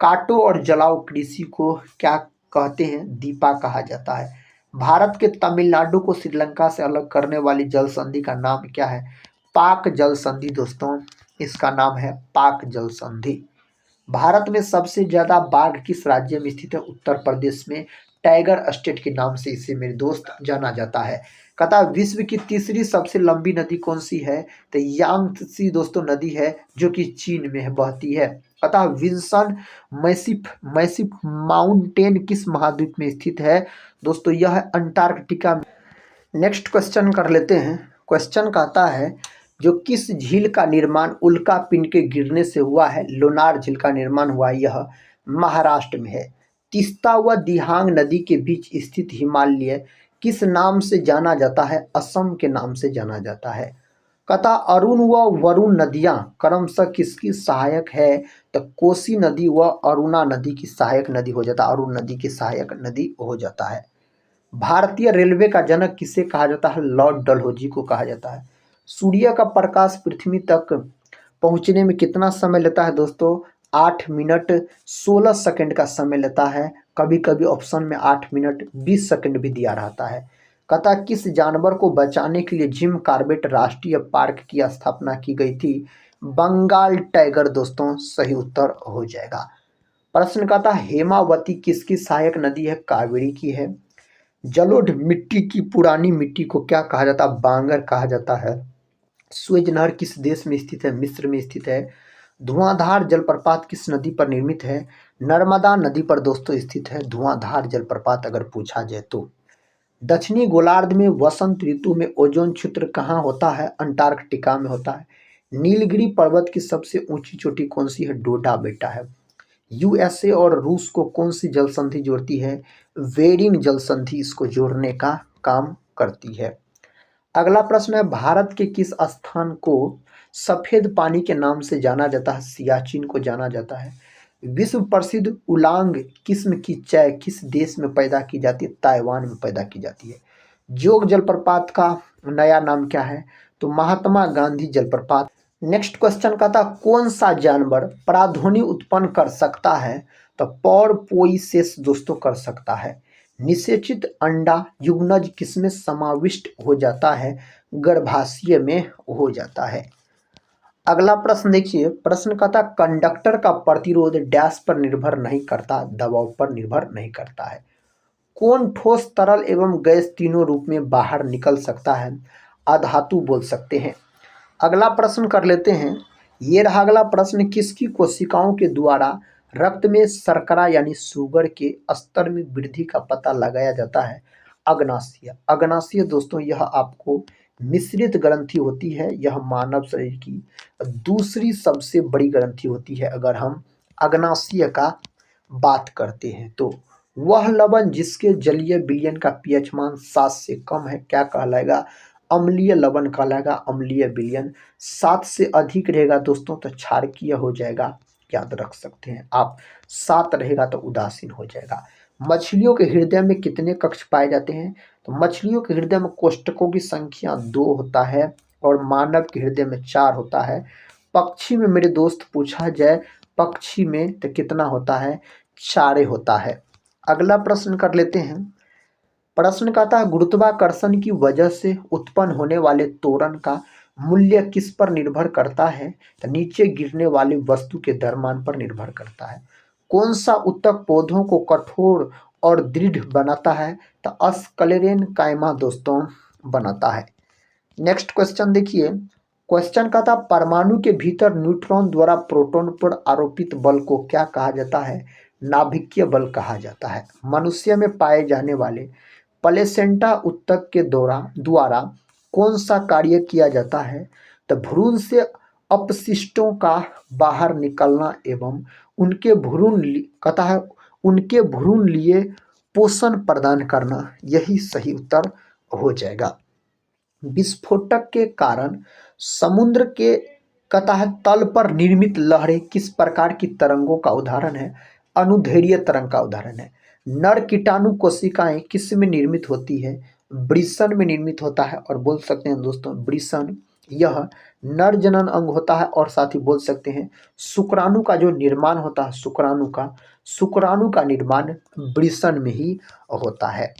काटो और जलाओ कृषि को क्या कहते हैं? दीपा कहा जाता है। भारत के तमिलनाडु को श्रीलंका से अलग करने वाली जल संधि का नाम क्या है? पाक जल संधि दोस्तों इसका नाम है पाक जल संधि। भारत में सबसे ज्यादा बाघ किस राज्य में स्थित है? उत्तर प्रदेश में। टाइगर स्टेट के नाम से इसे मेरे दोस्त जाना जाता है। कहता विश्व की तीसरी सबसे लंबी नदी कौन सी है? तो यांगत्सी दोस्तों नदी है, जो कि चीन में है, बहती है। कहता विंसन मैसिफ मैसिफ माउंटेन किस महाद्वीप में स्थित है? दोस्तों यह है अंटार्कटिका में। नेक्स्ट क्वेश्चन कर लेते हैं। क्वेश्चन कहता है जो किस झील का निर्माण उल्का पिंड के गिरने से हुआ है? लोनार झील का निर्माण हुआ, यह महाराष्ट्र में है। तीस्ता व दिहांग नदी के बीच स्थित हिमालय किस नाम से जाना जाता है? असम के नाम से जाना जाता है। कहता अरुण व वरुण नदियां क्रमशः किसकी सहायक है? तो कोसी नदी व अरुणा नदी की सहायक नदी हो जाता है। अरुण नदी की सहायक नदी हो जाता है। भारतीय रेलवे का जनक किसे कहा जाता है? लॉर्ड डलहौजी को कहा जाता है। सूर्य का प्रकाश पृथ्वी तक पहुंचने में कितना समय लेता है दोस्तों? 8 मिनट 16 सेकंड का समय लेता है। कभी कभी ऑप्शन में 8 मिनट 20 सेकंड भी दिया रहता है। कहता किस जानवर को बचाने के लिए जिम कॉर्बेट राष्ट्रीय पार्क की स्थापना की गई थी? बंगाल टाइगर दोस्तों सही उत्तर हो जाएगा। प्रश्न कहता हेमावती किसकी सहायक नदी है? कावेरी की है। जलोढ़ मिट्टी की पुरानी मिट्टी को क्या कहा जाता है? बांगर कहा जाता है। स्वेज नहर किस देश में स्थित है? मिस्र में स्थित है। धुआंधार जलप्रपात किस नदी पर निर्मित है? नर्मदा नदी पर दोस्तों स्थित है धुआंधार जलप्रपात, अगर पूछा जाए तो। दक्षिणी गोलार्ध में वसंत ऋतु में ओजोन क्षेत्र कहाँ होता है? अंटार्कटिका में होता है। नीलगिरी पर्वत की सबसे ऊंची चोटी कौन सी है? डोडा बेटा है। यूएसए और रूस को कौन सी जल संधि जोड़ती है? वेरिंग जल संधि इसको जोड़ने का काम करती है। अगला प्रश्न है भारत के किस स्थान को सफेद पानी के नाम से जाना जाता है? सियाचिन को जाना जाता है। विश्व प्रसिद्ध उलांग किस्म की चाय किस देश में पैदा की जाती है? ताइवान में पैदा की जाती है। जोग जलप्रपात का नया नाम क्या है? तो महात्मा गांधी जलप्रपात। नेक्स्ट क्वेश्चन का था कौन सा जानवर पराध्वनि उत्पन्न कर सकता है? तो पॉरपोइसेस दोस्तों कर सकता है। निषेचित अंडा युग्नज किसमें समाविष्ट हो जाता है? गर्भाशय में हो जाता है। अगला प्रश्न देखिए, प्रश्न का था कंडक्टर का प्रतिरोध डैश पर निर्भर नहीं करता, दबाव पर निर्भर नहीं करता है। कौन ठोस तरल एवं गैस तीनों रूप में बाहर निकल सकता है? अधातु बोल सकते हैं। अगला प्रश्न कर लेते हैं, ये रहा अगला प्रश्न, किसकी कोशिकाओं के द्वारा रक्त में शर्करा यानी शुगर के स्तर में वृद्धि का पता लगाया जाता है? अग्नाशय। अग्नाशय दोस्तों यह आपको मिश्रित ग्रंथि होती है, यह मानव शरीर की दूसरी सबसे बड़ी ग्रंथि होती है। अगर हम अग्नाशय का बात करते हैं तो वह लवण जिसके जलीय विलयन का पीएच मान 7 से कम है क्या कहलाएगा? अम्लीय लवण कहलाएगा। अम्लीय विलयन 7 से अधिक रहेगा दोस्तों तो क्षारकीय हो जाएगा, याद रख सकते हैं आप। 7 रहेगा तो उदासीन हो जाएगा। मछलियों के हृदय में कितने कक्ष पाए जाते हैं? तो मछलियों के हृदय में कोष्ठकों की संख्या 2 होता है और मानव के हृदय में 4 होता है। पक्षी में मेरे दोस्त पूछा जाए, पक्षी में तो कितना होता है? 4 होता है। अगला प्रश्न कर लेते हैं, प्रश्न का था गुरुत्वाकर्षण की वजह से उत्पन्न होने वाले त्वरण का मूल्य किस पर निर्भर करता है? तो नीचे गिरने वाली वस्तु के द्रव्यमान पर निर्भर करता है। कौन सा ऊतक पौधों को कठोर और दृढ़ बनाता है? तो स्क्लेरेन कायमा दोस्तों बनाता है। नेक्स्ट क्वेश्चन देखिए, क्वेश्चन का था परमाणु के भीतर न्यूट्रॉन द्वारा प्रोटॉन पर आरोपित बल को क्या कहा जाता है? नाभिकीय बल कहा जाता है। मनुष्य में पाए जाने वाले प्लेसेंटा ऊतक के द्वारा कौन सा कार्य किया जाता है? तो भ्रूण से अपशिष्टों का बाहर निकलना एवं उनके भ्रूण लिए पोषण प्रदान करना, यही सही उत्तर हो जाएगा। विस्फोटक के कारण समुद्र के तल पर निर्मित लहरें किस प्रकार की तरंगों का उदाहरण है? अनुदैर्घ्य तरंग का उदाहरण है। नर कीटाणु कोशिकाएं किस में निर्मित होती है? वृषण में निर्मित होता है। और बोल सकते हैं दोस्तों वृषण यह नर जनन अंग होता है और साथ ही बोल सकते हैं शुक्राणु का जो निर्माण होता है, शुक्राणु का निर्माण वृषण में ही होता है।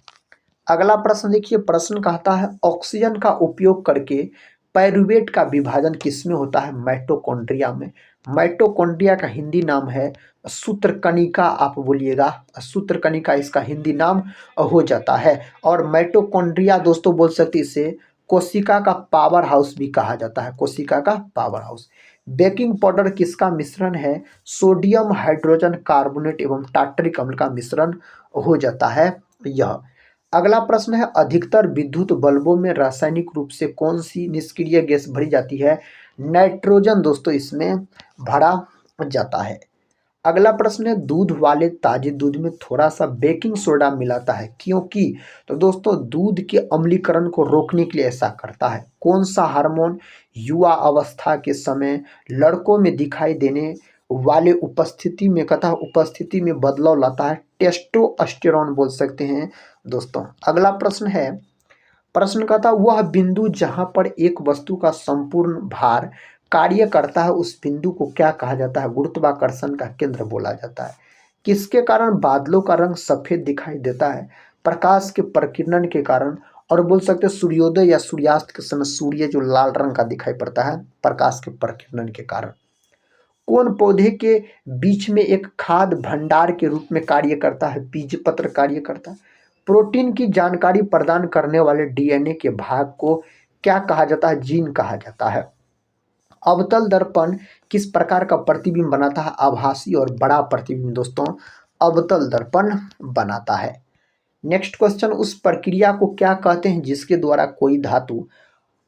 अगला प्रश्न देखिए, प्रश्न कहता है ऑक्सीजन का उपयोग करके पायरुवेट का विभाजन किसमें होता है? माइटोकॉन्ड्रिया में। माइटोकॉन्ड्रिया का हिंदी नाम है सूत्रकणिका, आप बोलिएगा सूत्रकणिका इसका हिंदी नाम हो जाता है। और माइटोकॉन्ड्रिया दोस्तों बोल सकते इसे कोशिका का पावर हाउस भी कहा जाता है, कोशिका का पावर हाउस। बेकिंग पाउडर किसका मिश्रण है? सोडियम हाइड्रोजन कार्बोनेट एवं टार्टरिक अम्ल का मिश्रण हो जाता है यह। अगला प्रश्न है अधिकतर विद्युत बल्बों में रासायनिक रूप से कौन सी निष्क्रिय गैस भरी जाती है? नाइट्रोजन दोस्तों इसमें भरा जाता है। अगला प्रश्न है दूध वाले ताजे दूध में थोड़ा सा बेकिंग सोडा मिलाता है क्योंकि? तो दोस्तों दूध के अम्लीकरण को रोकने के लिए ऐसा करता है। कौन सा हार्मोन युवा अवस्था के समय लड़कों में दिखाई देने वाले उपस्थिति में बदलाव लाता है? टेस्टोस्टेरोन बोल सकते हैं दोस्तों। अगला प्रश्न है, प्रश्न का था वह बिंदु जहां पर एक वस्तु का संपूर्ण भार कार्य करता है उस बिंदु को क्या कहा जाता है? गुरुत्वाकर्षण का केंद्र बोला जाता है। किसके कारण बादलों का रंग सफेद दिखाई देता है? प्रकाश के प्रकीर्णन के कारण। और बोल सकते हैं सूर्योदय या सूर्यास्त के समय सूर्य जो लाल रंग का दिखाई पड़ता है प्रकाश के प्रकीर्णन के कारण। कौन पौधे के बीच में एक खाद्य भंडार के रूप में कार्य करता है? बीजपत्र कार्य करता है। प्रोटीन की जानकारी प्रदान करने वाले डीएनए के भाग को क्या कहा जाता है? जीन कहा जाता है। अवतल दर्पण किस प्रकार का प्रतिबिंब बनाता है? आभासी और बड़ा प्रतिबिंब दोस्तों अवतल दर्पण बनाता है। नेक्स्ट क्वेश्चन, उस प्रक्रिया को क्या कहते हैं जिसके द्वारा कोई धातु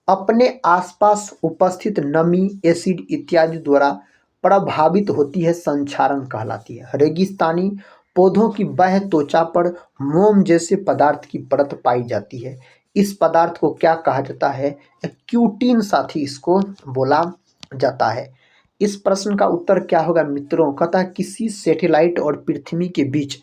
अपने आसपास उपस्थित नमी, एसिड इत्यादि द्वारा प्रभावित होती है? संक्षारण कहलाती है। रेगिस्तानी पौधों की बाह्य त्वचा पर मोम जैसे पदार्थ की परत पाई जाती है, इस पदार्थ को क्या कहा जाता है? क्यूटीन साथी इसको बोला जाता है। इस प्रश्न का उत्तर क्या होगा मित्रों? कहता है किसी सैटेलाइट और पृथ्वी के बीच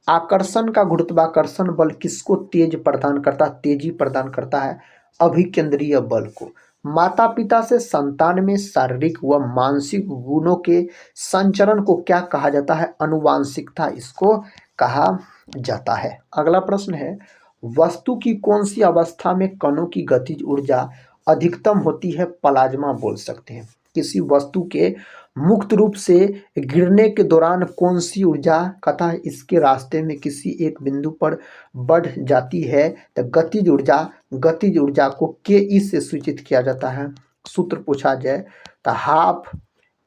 आकर्षण का गुरुत्वाकर्षण बल किसको तेजी प्रदान करता है? अभिकेंद्रीय बल को। माता पिता से संतान में शारीरिक व मानसिक गुणों के संचरण को क्या कहा जाता है? अनुवांशिकता इसको कहा जाता है। अगला प्रश्न है, वस्तु की कौन सी अवस्था में कणों की गतिज ऊर्जा अधिकतम होती है? प्लाज्मा बोल सकते हैं। किसी वस्तु के मुक्त रूप से गिरने के दौरान कौन सी ऊर्जा कहता है इसके रास्ते में किसी एक बिंदु पर बढ़ जाती है? तो गतिज ऊर्जा को के ई से सूचित किया जाता है। सूत्र पूछा जाए तो हाफ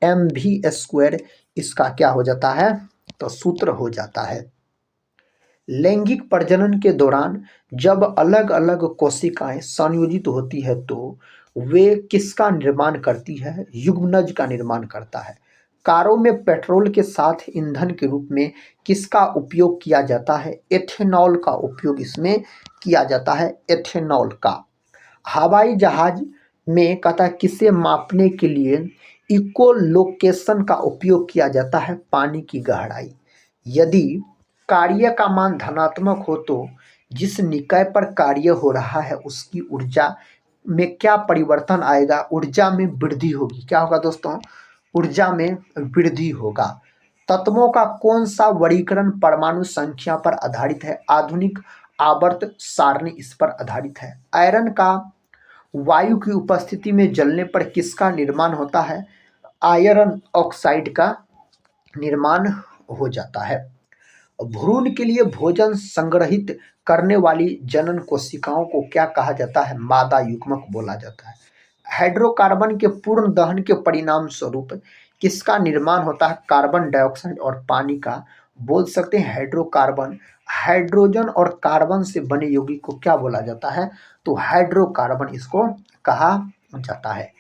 mv² इसका क्या हो जाता है? तो सूत्र हो जाता है। लैंगिक प्रजनन के दौरान जब अलग अलग कोशिकाएं संयोजित होती है तो वे किसका निर्माण करती है? युग्मनज का निर्माण करता है। कारों में पेट्रोल के साथ ईंधन के रूप में किसका उपयोग किया जाता है? एथेनॉल का उपयोग इसमें किया जाता है, एथेनॉल का। हवाई जहाज में कहता है किसे मापने के लिए इकोलोकेशन का उपयोग किया जाता है? पानी की गहराई। यदि कार्य का मान धनात्मक हो तो जिस निकाय पर कार्य हो रहा है उसकी ऊर्जा में क्या परिवर्तन आएगा? ऊर्जा में वृद्धि होगी। क्या होगा दोस्तों? ऊर्जा में वृद्धि होगा। तत्वों का कौन सा वर्गीकरण परमाणु संख्या पर आधारित है? आधुनिक आवर्त सारणी इस पर आधारित है। आयरन का वायु की उपस्थिति में जलने पर किसका निर्माण होता है? आयरन ऑक्साइड का निर्माण हो जाता है। भ्रूण के लिए भोजन संग्रहित करने वाली जनन कोशिकाओं को क्या कहा जाता है? मादा युग्मक बोला जाता है। हाइड्रोकार्बन के पूर्ण दहन के परिणाम स्वरूप किसका निर्माण होता है? कार्बन डाइऑक्साइड और पानी का बोल सकते हैं। हाइड्रोकार्बन हाइड्रोजन और कार्बन से बने यौगिक को क्या बोला जाता है? तो हाइड्रोकार्बन इसको कहा जाता है।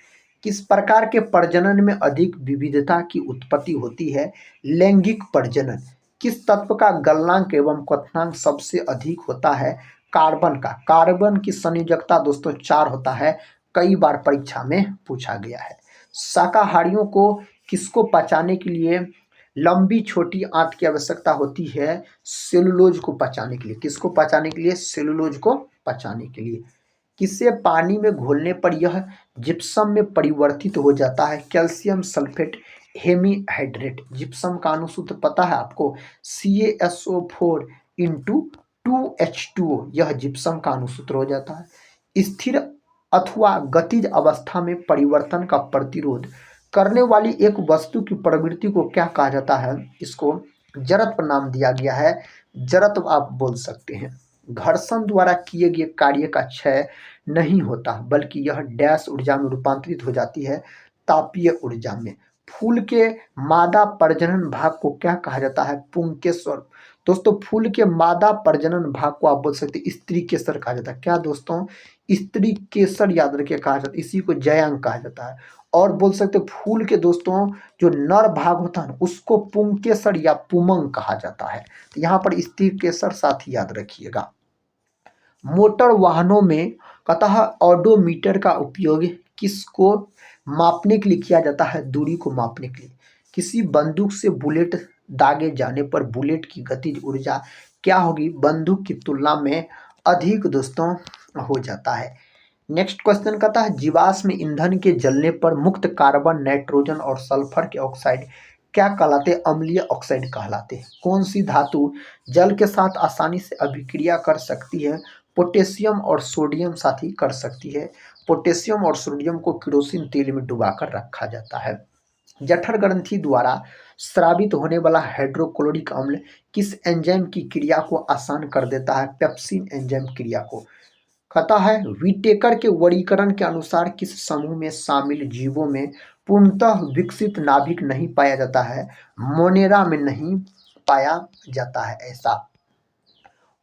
किस प्रकार के प्रजनन में अधिक विविधता की उत्पत्ति होती है? लैंगिक प्रजनन। किस तत्व का गलनांक एवं क्वथनांक सबसे अधिक होता है? कार्बन का। कार्बन की संयोजकता दोस्तों 4 होता है, कई बार परीक्षा में पूछा गया है। शाकाहारियों को किसको पचाने के लिए लंबी छोटी आंत की आवश्यकता होती है? सेलुलोज को पचाने के लिए। किसको पचाने के लिए? सेलुलोज को पचाने के लिए। किसे पानी में घोलने पर यह जिप्सम में परिवर्तित हो जाता है? Calcium sulphate hemihydrate. जिप्सम का अनुसूत्र पता है आपको? CaSO4 इंटू 2H2O, यह जिप्सम का अनुसूत्र हो जाता है। स्थिर अथवा गतिज अवस्था में परिवर्तन का प्रतिरोध करने वाली एक वस्तु की प्रवृत्ति को क्या कहा जाता है? इसको जड़त्व नाम दिया गया है, जड़त्व आप बोल सकते हैं। घर्षण द्वारा किए गए कार्य का क्षय नहीं होता बल्कि यह डैश ऊर्जा में रूपांतरित हो जाती है, तापीय ऊर्जा में। फूल के मादा प्रजनन भाग को क्या कहा जाता है? पुंकेसर। दोस्तों फूल के मादा प्रजनन भाग को आप बोल सकते हैं स्त्री केसर कहा जाता है। क्या दोस्तों? स्त्री केसर याद रखिए कहा जाता है, इसी को जयांग कहा जाता है। और बोल सकते फूल के दोस्तों जो नर भाग होता है उसको पुंकेसर या पुमंग कहा जाता है। तो यहाँ पर स्त्री केसर साथ ही याद रखिएगा। मोटर वाहनों में कतः ऑडोमीटर का उपयोग किसको मापने के लिए किया जाता है? दूरी को मापने के लिए। किसी बंदूक से बुलेट दागे जाने पर बुलेट की गतिज ऊर्जा क्या होगी? बंदूक की तुलना में अधिक दोस्तों हो जाता है। नेक्स्ट क्वेश्चन कहता है जीवाश्म ईंधन के जलने पर मुक्त कार्बन, नाइट्रोजन और सल्फर के ऑक्साइड क्या कहलाते? अम्लीय ऑक्साइड कहलाते हैं। कौन सी धातु जल के साथ आसानी से अभिक्रिया कर सकती है? पोटेशियम और सोडियम साथ ही कर सकती है। पोटेशियम और सोडियम को केरोसिन तेल में डुबाकर रखा जाता है। जठर ग्रंथि द्वारा स्रावित होने वाला हाइड्रोक्लोरिक अम्ल किस एंजाइम की क्रिया को आसान कर देता है? पेप्सिन एंजाइम क्रिया को। कहता है विटेकर के वर्गीकरण के अनुसार किस समूह में शामिल जीवों में पूर्णतः विकसित नाभिक नहीं पाया जाता है? मोनेरा में नहीं पाया जाता है। ऐसा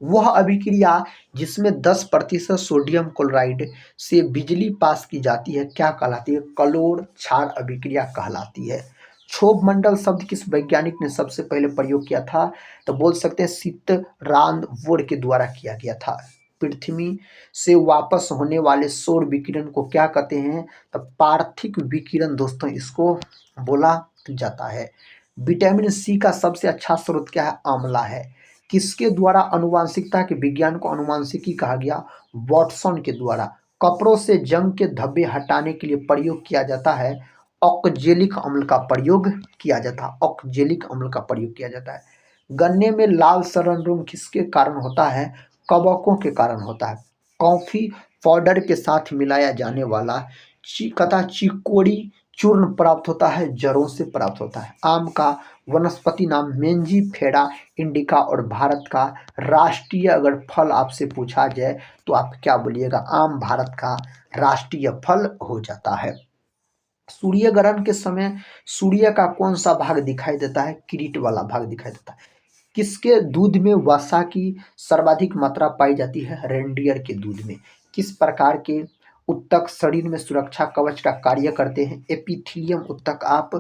वह अभिक्रिया जिसमें 10% सोडियम क्लोराइड से बिजली पास की जाती है क्या कहलाती है? कलोर क्षार अभिक्रिया कहलाती है। क्षोभ मंडल शब्द किस वैज्ञानिक ने सबसे पहले प्रयोग किया था? तो बोल सकते हैं सितरांद वोर के द्वारा किया गया था। पृथ्वी से वापस होने वाले सौर विकिरण को क्या कहते हैं? तो पार्थिव विकिरण दोस्तों इसको बोला जाता है। विटामिन सी का सबसे अच्छा स्रोत क्या है? आंवला है। किसके द्वारा आनुवंशिकता के विज्ञान को आनुवंशिकी कहा गया? वाटसन के द्वारा। कपड़ों से जंग के धब्बे हटाने के लिए प्रयोग किया जाता है ऑक्जेलिक अम्ल का प्रयोग किया जाता है। ऑक्जेलिक अम्ल का प्रयोग किया जाता है। गन्ने में लाल सड़न रोग किसके कारण होता है? कवकों के कारण होता है। कॉफी पाउडर के साथ मिलाया जाने वाला चिकोड़ी चूर्ण प्राप्त होता है, जड़ों से प्राप्त होता है। आम का वनस्पति नाम मेंजीफेरा इंडिका और भारत का राष्ट्रीय अगर फल आपसे पूछा जाए तो आप क्या बोलिएगा? आम भारत का राष्ट्रीय फल हो जाता है। सूर्य ग्रहण के समय सूर्य का कौन सा भाग दिखाई देता है? किरीट वाला भाग दिखाई देता है। किसके दूध में वसा की सर्वाधिक मात्रा पाई जाती है? रेनडियर के दूध में। किस प्रकार के उत्तक शरीर में सुरक्षा कवच का कार्य करते हैं? एपिथीलियम उत्तक आप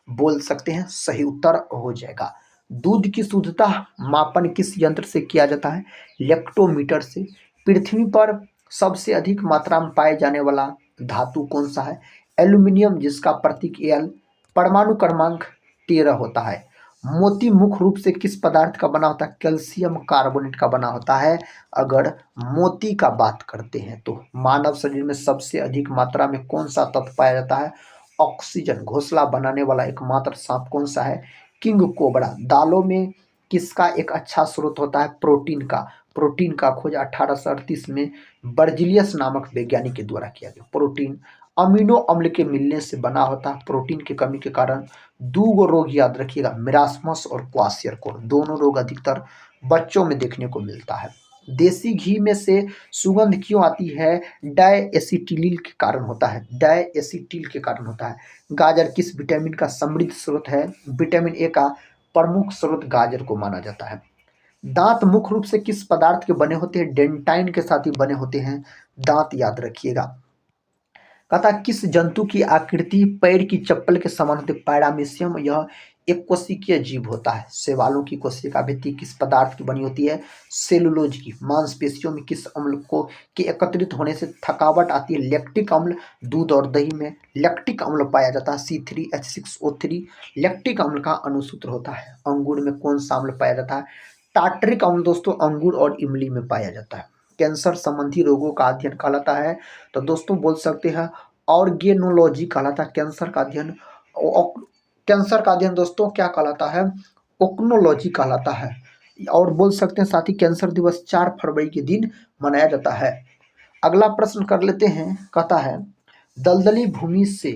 बोल सकते हैं, सही उत्तर हो जाएगा। दूध की शुद्धता मापन किस यंत्र से किया जाता है? लेक्टोमीटर से। पृथ्वी पर सबसे अधिक मात्रा में पाए जाने वाला धातु कौन सा है? एल्यूमिनियम, जिसका प्रतीक एल। परमाणु क्रमांक 13 होता है। मोती मुख्य रूप से किस पदार्थ का बना होता है? कैल्शियम कार्बोनेट का बना होता है। अगर मोती का बात करते हैं तो मानव शरीर में सबसे अधिक मात्रा में कौन सा तत्व पाया जाता है? ऑक्सीजन। घोंसला बनाने वाला एकमात्र सांप कौन सा है? King cobra. दालों में किसका एक अच्छा स्रोत होता है? प्रोटीन का। प्रोटीन का खोज 1838 में बर्जिलियस नामक वैज्ञानिक के द्वारा किया गया। प्रोटीन अमीनो अम्ल के मिलने से बना होता है। प्रोटीन की कमी के कारण दो रोग याद रखिएगा, मिरासमस और क्वाशियरकोर। दोनों रोग अधिकतर बच्चों में देखने को मिलता है। देसी घी में से सुगंध क्यों आती है? डायएसिटिलिल के कारण होता है। डायएसिटिल के कारण होता है। गाजर किस विटामिन का समृद्ध स्रोत है? विटामिन ए का प्रमुख स्रोत गाजर को माना जाता है। दांत मुख्य रूप से किस पदार्थ के बने होते हैं? डेंटाइन के साथ ही बने होते हैं दांत, याद रखिएगा। कहता किस जंतु की आकृति पैर की चप्पल के समान होती है? पैरामीशियम। यह एक कोशिकीय जीव होता है। शैवालों की कोशिका भित्ति किस पदार्थ की बनी होती है? सेलुलोज की। मांसपेशियों में किस अम्ल को के एकत्रित होने से थकावट आती है? लैक्टिक अम्ल। दूध और दही में लैक्टिक अम्ल पाया जाता है, C3H6O3 लैक्टिक अम्ल का अणुसूत्र होता है। अंगूर में कौन सा अम्ल पाया जाता है? टार्टरिक अम्ल दोस्तों अंगूर और इमली में पाया जाता है। कैंसर संबंधी रोगों का अध्ययन कहलाता है तो दोस्तों बोल सकते हैं ऑर्गेनोलॉजी कहलाता है। कैंसर का अध्ययन कैंसर का अध्ययन दोस्तों क्या कहलाता है? ओक्नोलॉजी कहलाता है। और बोल सकते हैं साथ ही कैंसर दिवस 4 फरवरी के दिन मनाया जाता है। अगला प्रश्न कर लेते हैं। कहता है दलदली भूमि से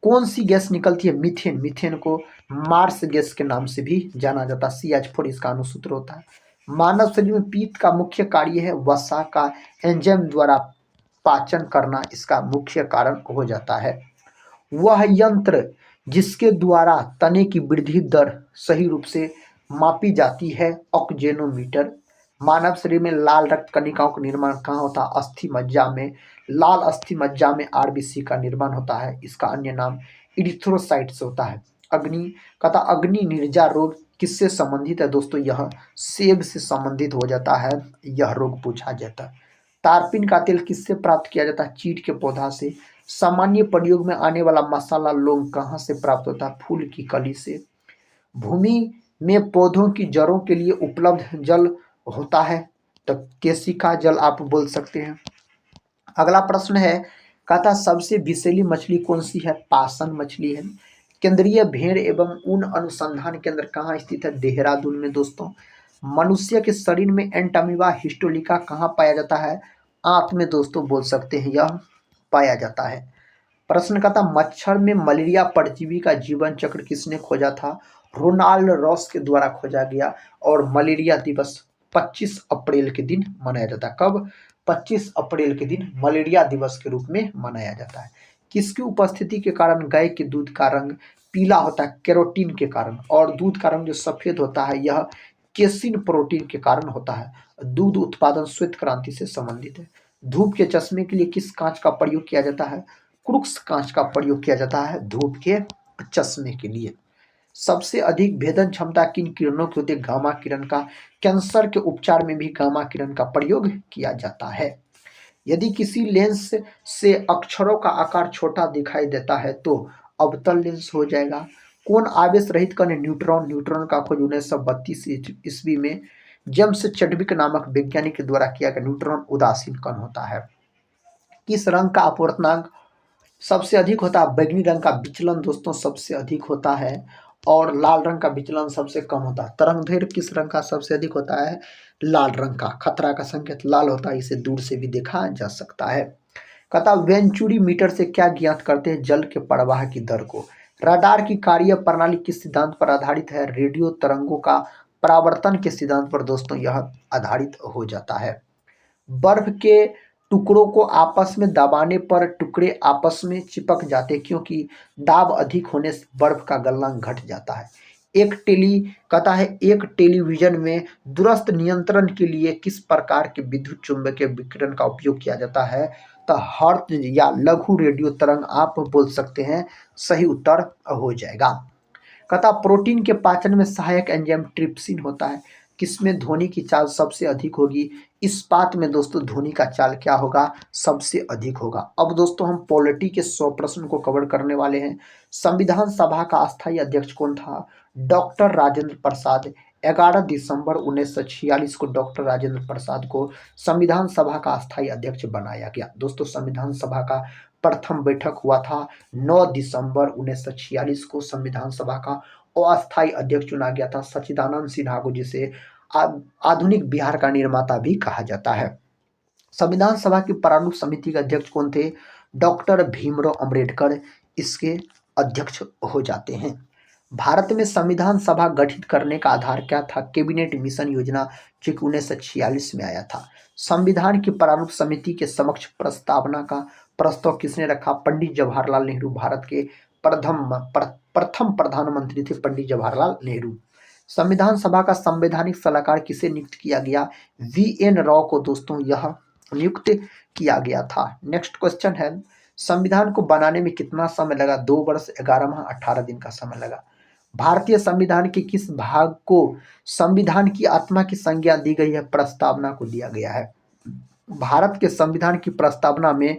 कौन सी गैस निकलती है? मीथेन। मीथेन को मार्स गैस के नाम से भी जाना जाता है। CH4 इसका अणुसूत्र होता है। मानव शरीर में पीत का मुख्य कार्य है वसा का एंजाइम द्वारा पाचन करना, इसका मुख्य कारण हो जाता है। वह यंत्र जिसके द्वारा तने की वृद्धि दर सही रूप से मापी जाती है ऑक्जेनोमीटर। मानव शरीर में लाल रक्त कणिकाओं का निर्माण कहाँ होता है? अस्थि मज्जा में। लाल अस्थि मज्जा में RBC का निर्माण होता है। इसका अन्य नाम इरिथ्रोसाइट्स होता है। अग्नि निर्जा रोग किससे संबंधित है? दोस्तों यह सेब से संबंधित हो जाता है, यह रोग पूछा जाता है। तारपीन का तेल किससे प्राप्त किया जाता है? चीड़ के पौधा से। सामान्य प्रयोग में आने वाला मसाला लौंग कहाँ से प्राप्त होता है? फूल की कली से। भूमि में पौधों की जड़ों के लिए उपलब्ध जल होता है तो केशिका जल आप बोल सकते हैं। अगला प्रश्न है, कहता सबसे विषैली मछली कौन सी है? पासन मछली है। केंद्रीय भेड़ एवं ऊन अनुसंधान केंद्र कहाँ स्थित है? देहरादून में दोस्तों। मनुष्य के शरीर में एंटामीबा हिस्टोलिका कहाँ पाया जाता है? आंत में दोस्तों बोल सकते हैं यह पाया जाता है। प्रश्न कहता मच्छर में मलेरिया परजीवी का जीवन चक्र किसने खोजा था? रोनाल्ड रॉस के द्वारा खोजा गया। और मलेरिया दिवस 25 अप्रैल के दिन मनाया जाता है। कब? 25 अप्रैल के दिन मलेरिया दिवस के रूप में मनाया जाता है। किसकी उपस्थिति के कारण गाय के दूध का रंग पीला होता है? कैरोटीन के कारण। और दूध का रंग जो सफेद होता है यह केसिन प्रोटीन के कारण होता है। दूध उत्पादन श्वेत क्रांति से संबंधित है। धूप के चश्मे के लिए किस कांच का प्रयोग किया जाता है? क्रुक्स कांच का प्रयोग किया जाता है धूप के चश्मे के लिए। सबसे अधिक भेदन क्षमता किन किरणों की होती है? गामा किरण का। कैंसर के उपचार में भी गामा किरण का प्रयोग किया जाता है। यदि किसी लेंस से अक्षरों का आकार छोटा दिखाई देता है तो अवतल लेंस हो जाएगा। कौन आवेश रहित कण है? न्यूट्रॉन। न्यूट्रॉन का खोज 1932 ईस्वी में जेम्स चैडविक नामक वैज्ञानिक के द्वारा किया गया। न्यूट्रॉन उदासीन कण होता है। किस रंग का अपवर्तनांक सबसे अधिक होता है? बैंगनी रंग का विचलन दोस्तों सबसे अधिक होता है और लाल रंग का विचलन सबसे कम होता है। तरंगदैर्घ्य किस रंग का सबसे अधिक होता है? लाल रंग का। खतरा का संकेत लाल होता है, इसे दूर से भी देखा जा सकता है। कहता वेंचुरी मीटर से क्या ज्ञात करते हैं? जल के प्रवाह की दर को। रडार की कार्य प्रणाली किस सिद्धांत पर आधारित है? रेडियो तरंगों का परावर्तन के सिद्धांत पर दोस्तों यह आधारित हो जाता है। बर्फ के टुकड़ों को आपस में दबाने पर टुकड़े आपस में चिपक जाते हैं क्योंकि दाब अधिक होने से बर्फ का गलनांक घट जाता है। कहता है एक टेलीविजन में दूरस्थ नियंत्रण के लिए किस प्रकार के विद्युत चुम्बकीय विकिरण का उपयोग किया जाता है? तो हर्ट्ज या लघु रेडियो तरंग आप बोल सकते हैं, सही उत्तर हो जाएगा। कहता प्रोटीन के पाचन में सहायक एंजाइम ट्रिप्सिन होता है। किसमें ध्वनि की चाल सबसे अधिक होगी? इस्पात में दोस्तों ध्वनि का चाल क्या होगा? सबसे अधिक होगा। अब दोस्तों हम पॉलिटी के 100 प्रश्न को कवर करने वाले हैं। संविधान सभा का अस्थायी अध्यक्ष कौन था? डॉक्टर राजेंद्र प्रसाद। 11 दिसंबर 1946 को डॉक्टर राजेंद्र प्रसाद को संविधान सभा का अस्थायी अध्यक्ष बनाया गया। दोस्तों संविधान सभा का प्रथम बैठक हुआ था 9 दिसंबर 1946 को। संविधान सभा का अस्थायी अध्यक्ष चुना गया था सच्चिदानंद सिन्हा को, जिसे आधुनिक बिहार का निर्माता भी कहा जाता है। संविधान सभा की प्रारूप समिति के अध्यक्ष कौन थे? डॉक्टर भीमराव अंबेडकर इसके अध्यक्ष हो जाते हैं। भारत में संविधान सभा गठित करने का आधार क्या था? कैबिनेट मिशन योजना, जो कि 1946 में आया था। संविधान की प्रारूप समिति के समक्ष प्रस्तावना का प्रस्ताव किसने रखा? पंडित जवाहरलाल नेहरू। भारत के प्रथम प्रधानमंत्री थे पंडित जवाहरलाल नेहरू। संविधान सभा का संवैधानिक सलाहकार किसे नियुक्त किया गया? वी.एन. राव को दोस्तों यह नियुक्त किया गया था। नेक्स्ट क्वेश्चन है, संविधान को बनाने में कितना समय लगा? 2 वर्ष 11 माह 18 दिन का समय लगा। भारतीय संविधान के किस भाग को संविधान की आत्मा की संज्ञा दी गई है? प्रस्तावना को दिया गया है। भारत के संविधान की प्रस्तावना में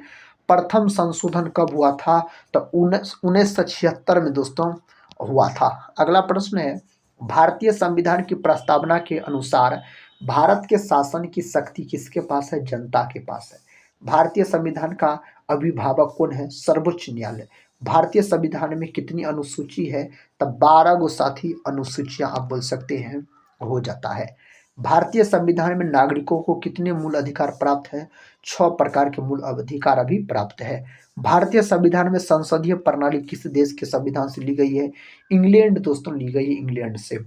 प्रथम संशोधन कब हुआ था? तो 1976 में दोस्तों हुआ था। अगला प्रश्न है, भारतीय संविधान की प्रस्तावना के अनुसार भारत के शासन की शक्ति किसके पास है? जनता के पास है। भारतीय संविधान का अभिभावक कौन है? सर्वोच्च न्यायालय। भारतीय संविधान में कितनी अनुसूची है? तब 12 गो साथी अनुसूचियां आप बोल सकते हैं हो जाता है। भारतीय संविधान में नागरिकों को कितने मूल अधिकार प्राप्त है? 6 प्रकार के मूल अधिकार अभी प्राप्त है। भारतीय संविधान में संसदीय प्रणाली किस देश के संविधान से ली गई है? इंग्लैंड दोस्तों ली गई है, इंग्लैंड से।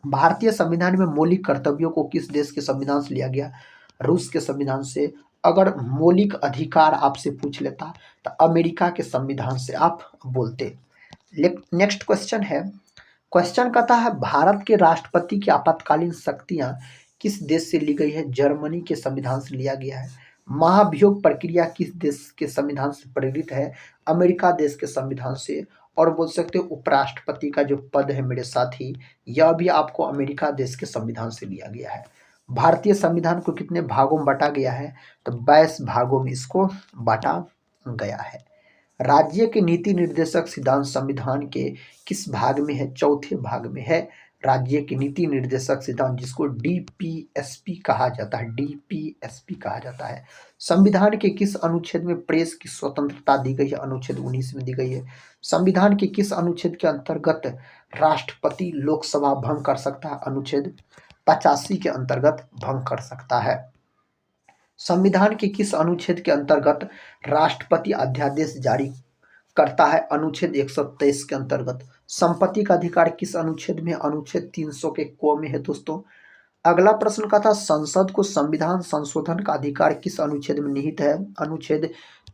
भारतीय संविधान में मौलिक कर्तव्यों को किस देश के संविधान से लिया गया? रूस के संविधान से। अगर मौलिक अधिकार आपसे पूछ लेता तो अमेरिका के संविधान से आप बोलते। नेक्स्ट क्वेश्चन है, क्वेश्चन कहता है भारत के राष्ट्रपति की आपातकालीन शक्तियां किस देश से ली गई है? जर्मनी के संविधान से लिया गया है। महाभियोग प्रक्रिया किस देश के संविधान से प्रेरित है? अमेरिका देश के संविधान से। और बोल सकते हो उपराष्ट्रपति का जो पद है मेरे साथी, यह भी आपको अमेरिका देश के संविधान से लिया गया है। भारतीय संविधान को कितने भागों में बांटा गया है? तो 22 भागों में इसको बांटा गया है। राज्य के नीति निर्देशक सिद्धांत संविधान के किस भाग में है? चौथे भाग में है राज्य के नीति निर्देशक सिद्धांत, जिसको डीपीएसपी कहा जाता है। डीपीएसपी कहा जाता है। संविधान के किस अनुच्छेद में प्रेस की स्वतंत्रता दी गई है? अनुच्छेद 19 में दी गई है। संविधान के किस अनुच्छेद के अंतर्गत राष्ट्रपति लोकसभा भंग कर सकता है? अनुच्छेद 85 के अंतर्गत भंग कर सकता है। संविधान के किस अनुच्छेद के अंतर्गत राष्ट्रपति अध्यादेश जारी करता है? अनुच्छेद 123 के अंतर्गत। संपत्ति का अधिकार किस अनुच्छेद में? अनुच्छेद 300 के क में है दोस्तों। अगला प्रश्न का था, संसद को संविधान संशोधन का अधिकार किस अनुच्छेद में निहित है? अनुच्छेद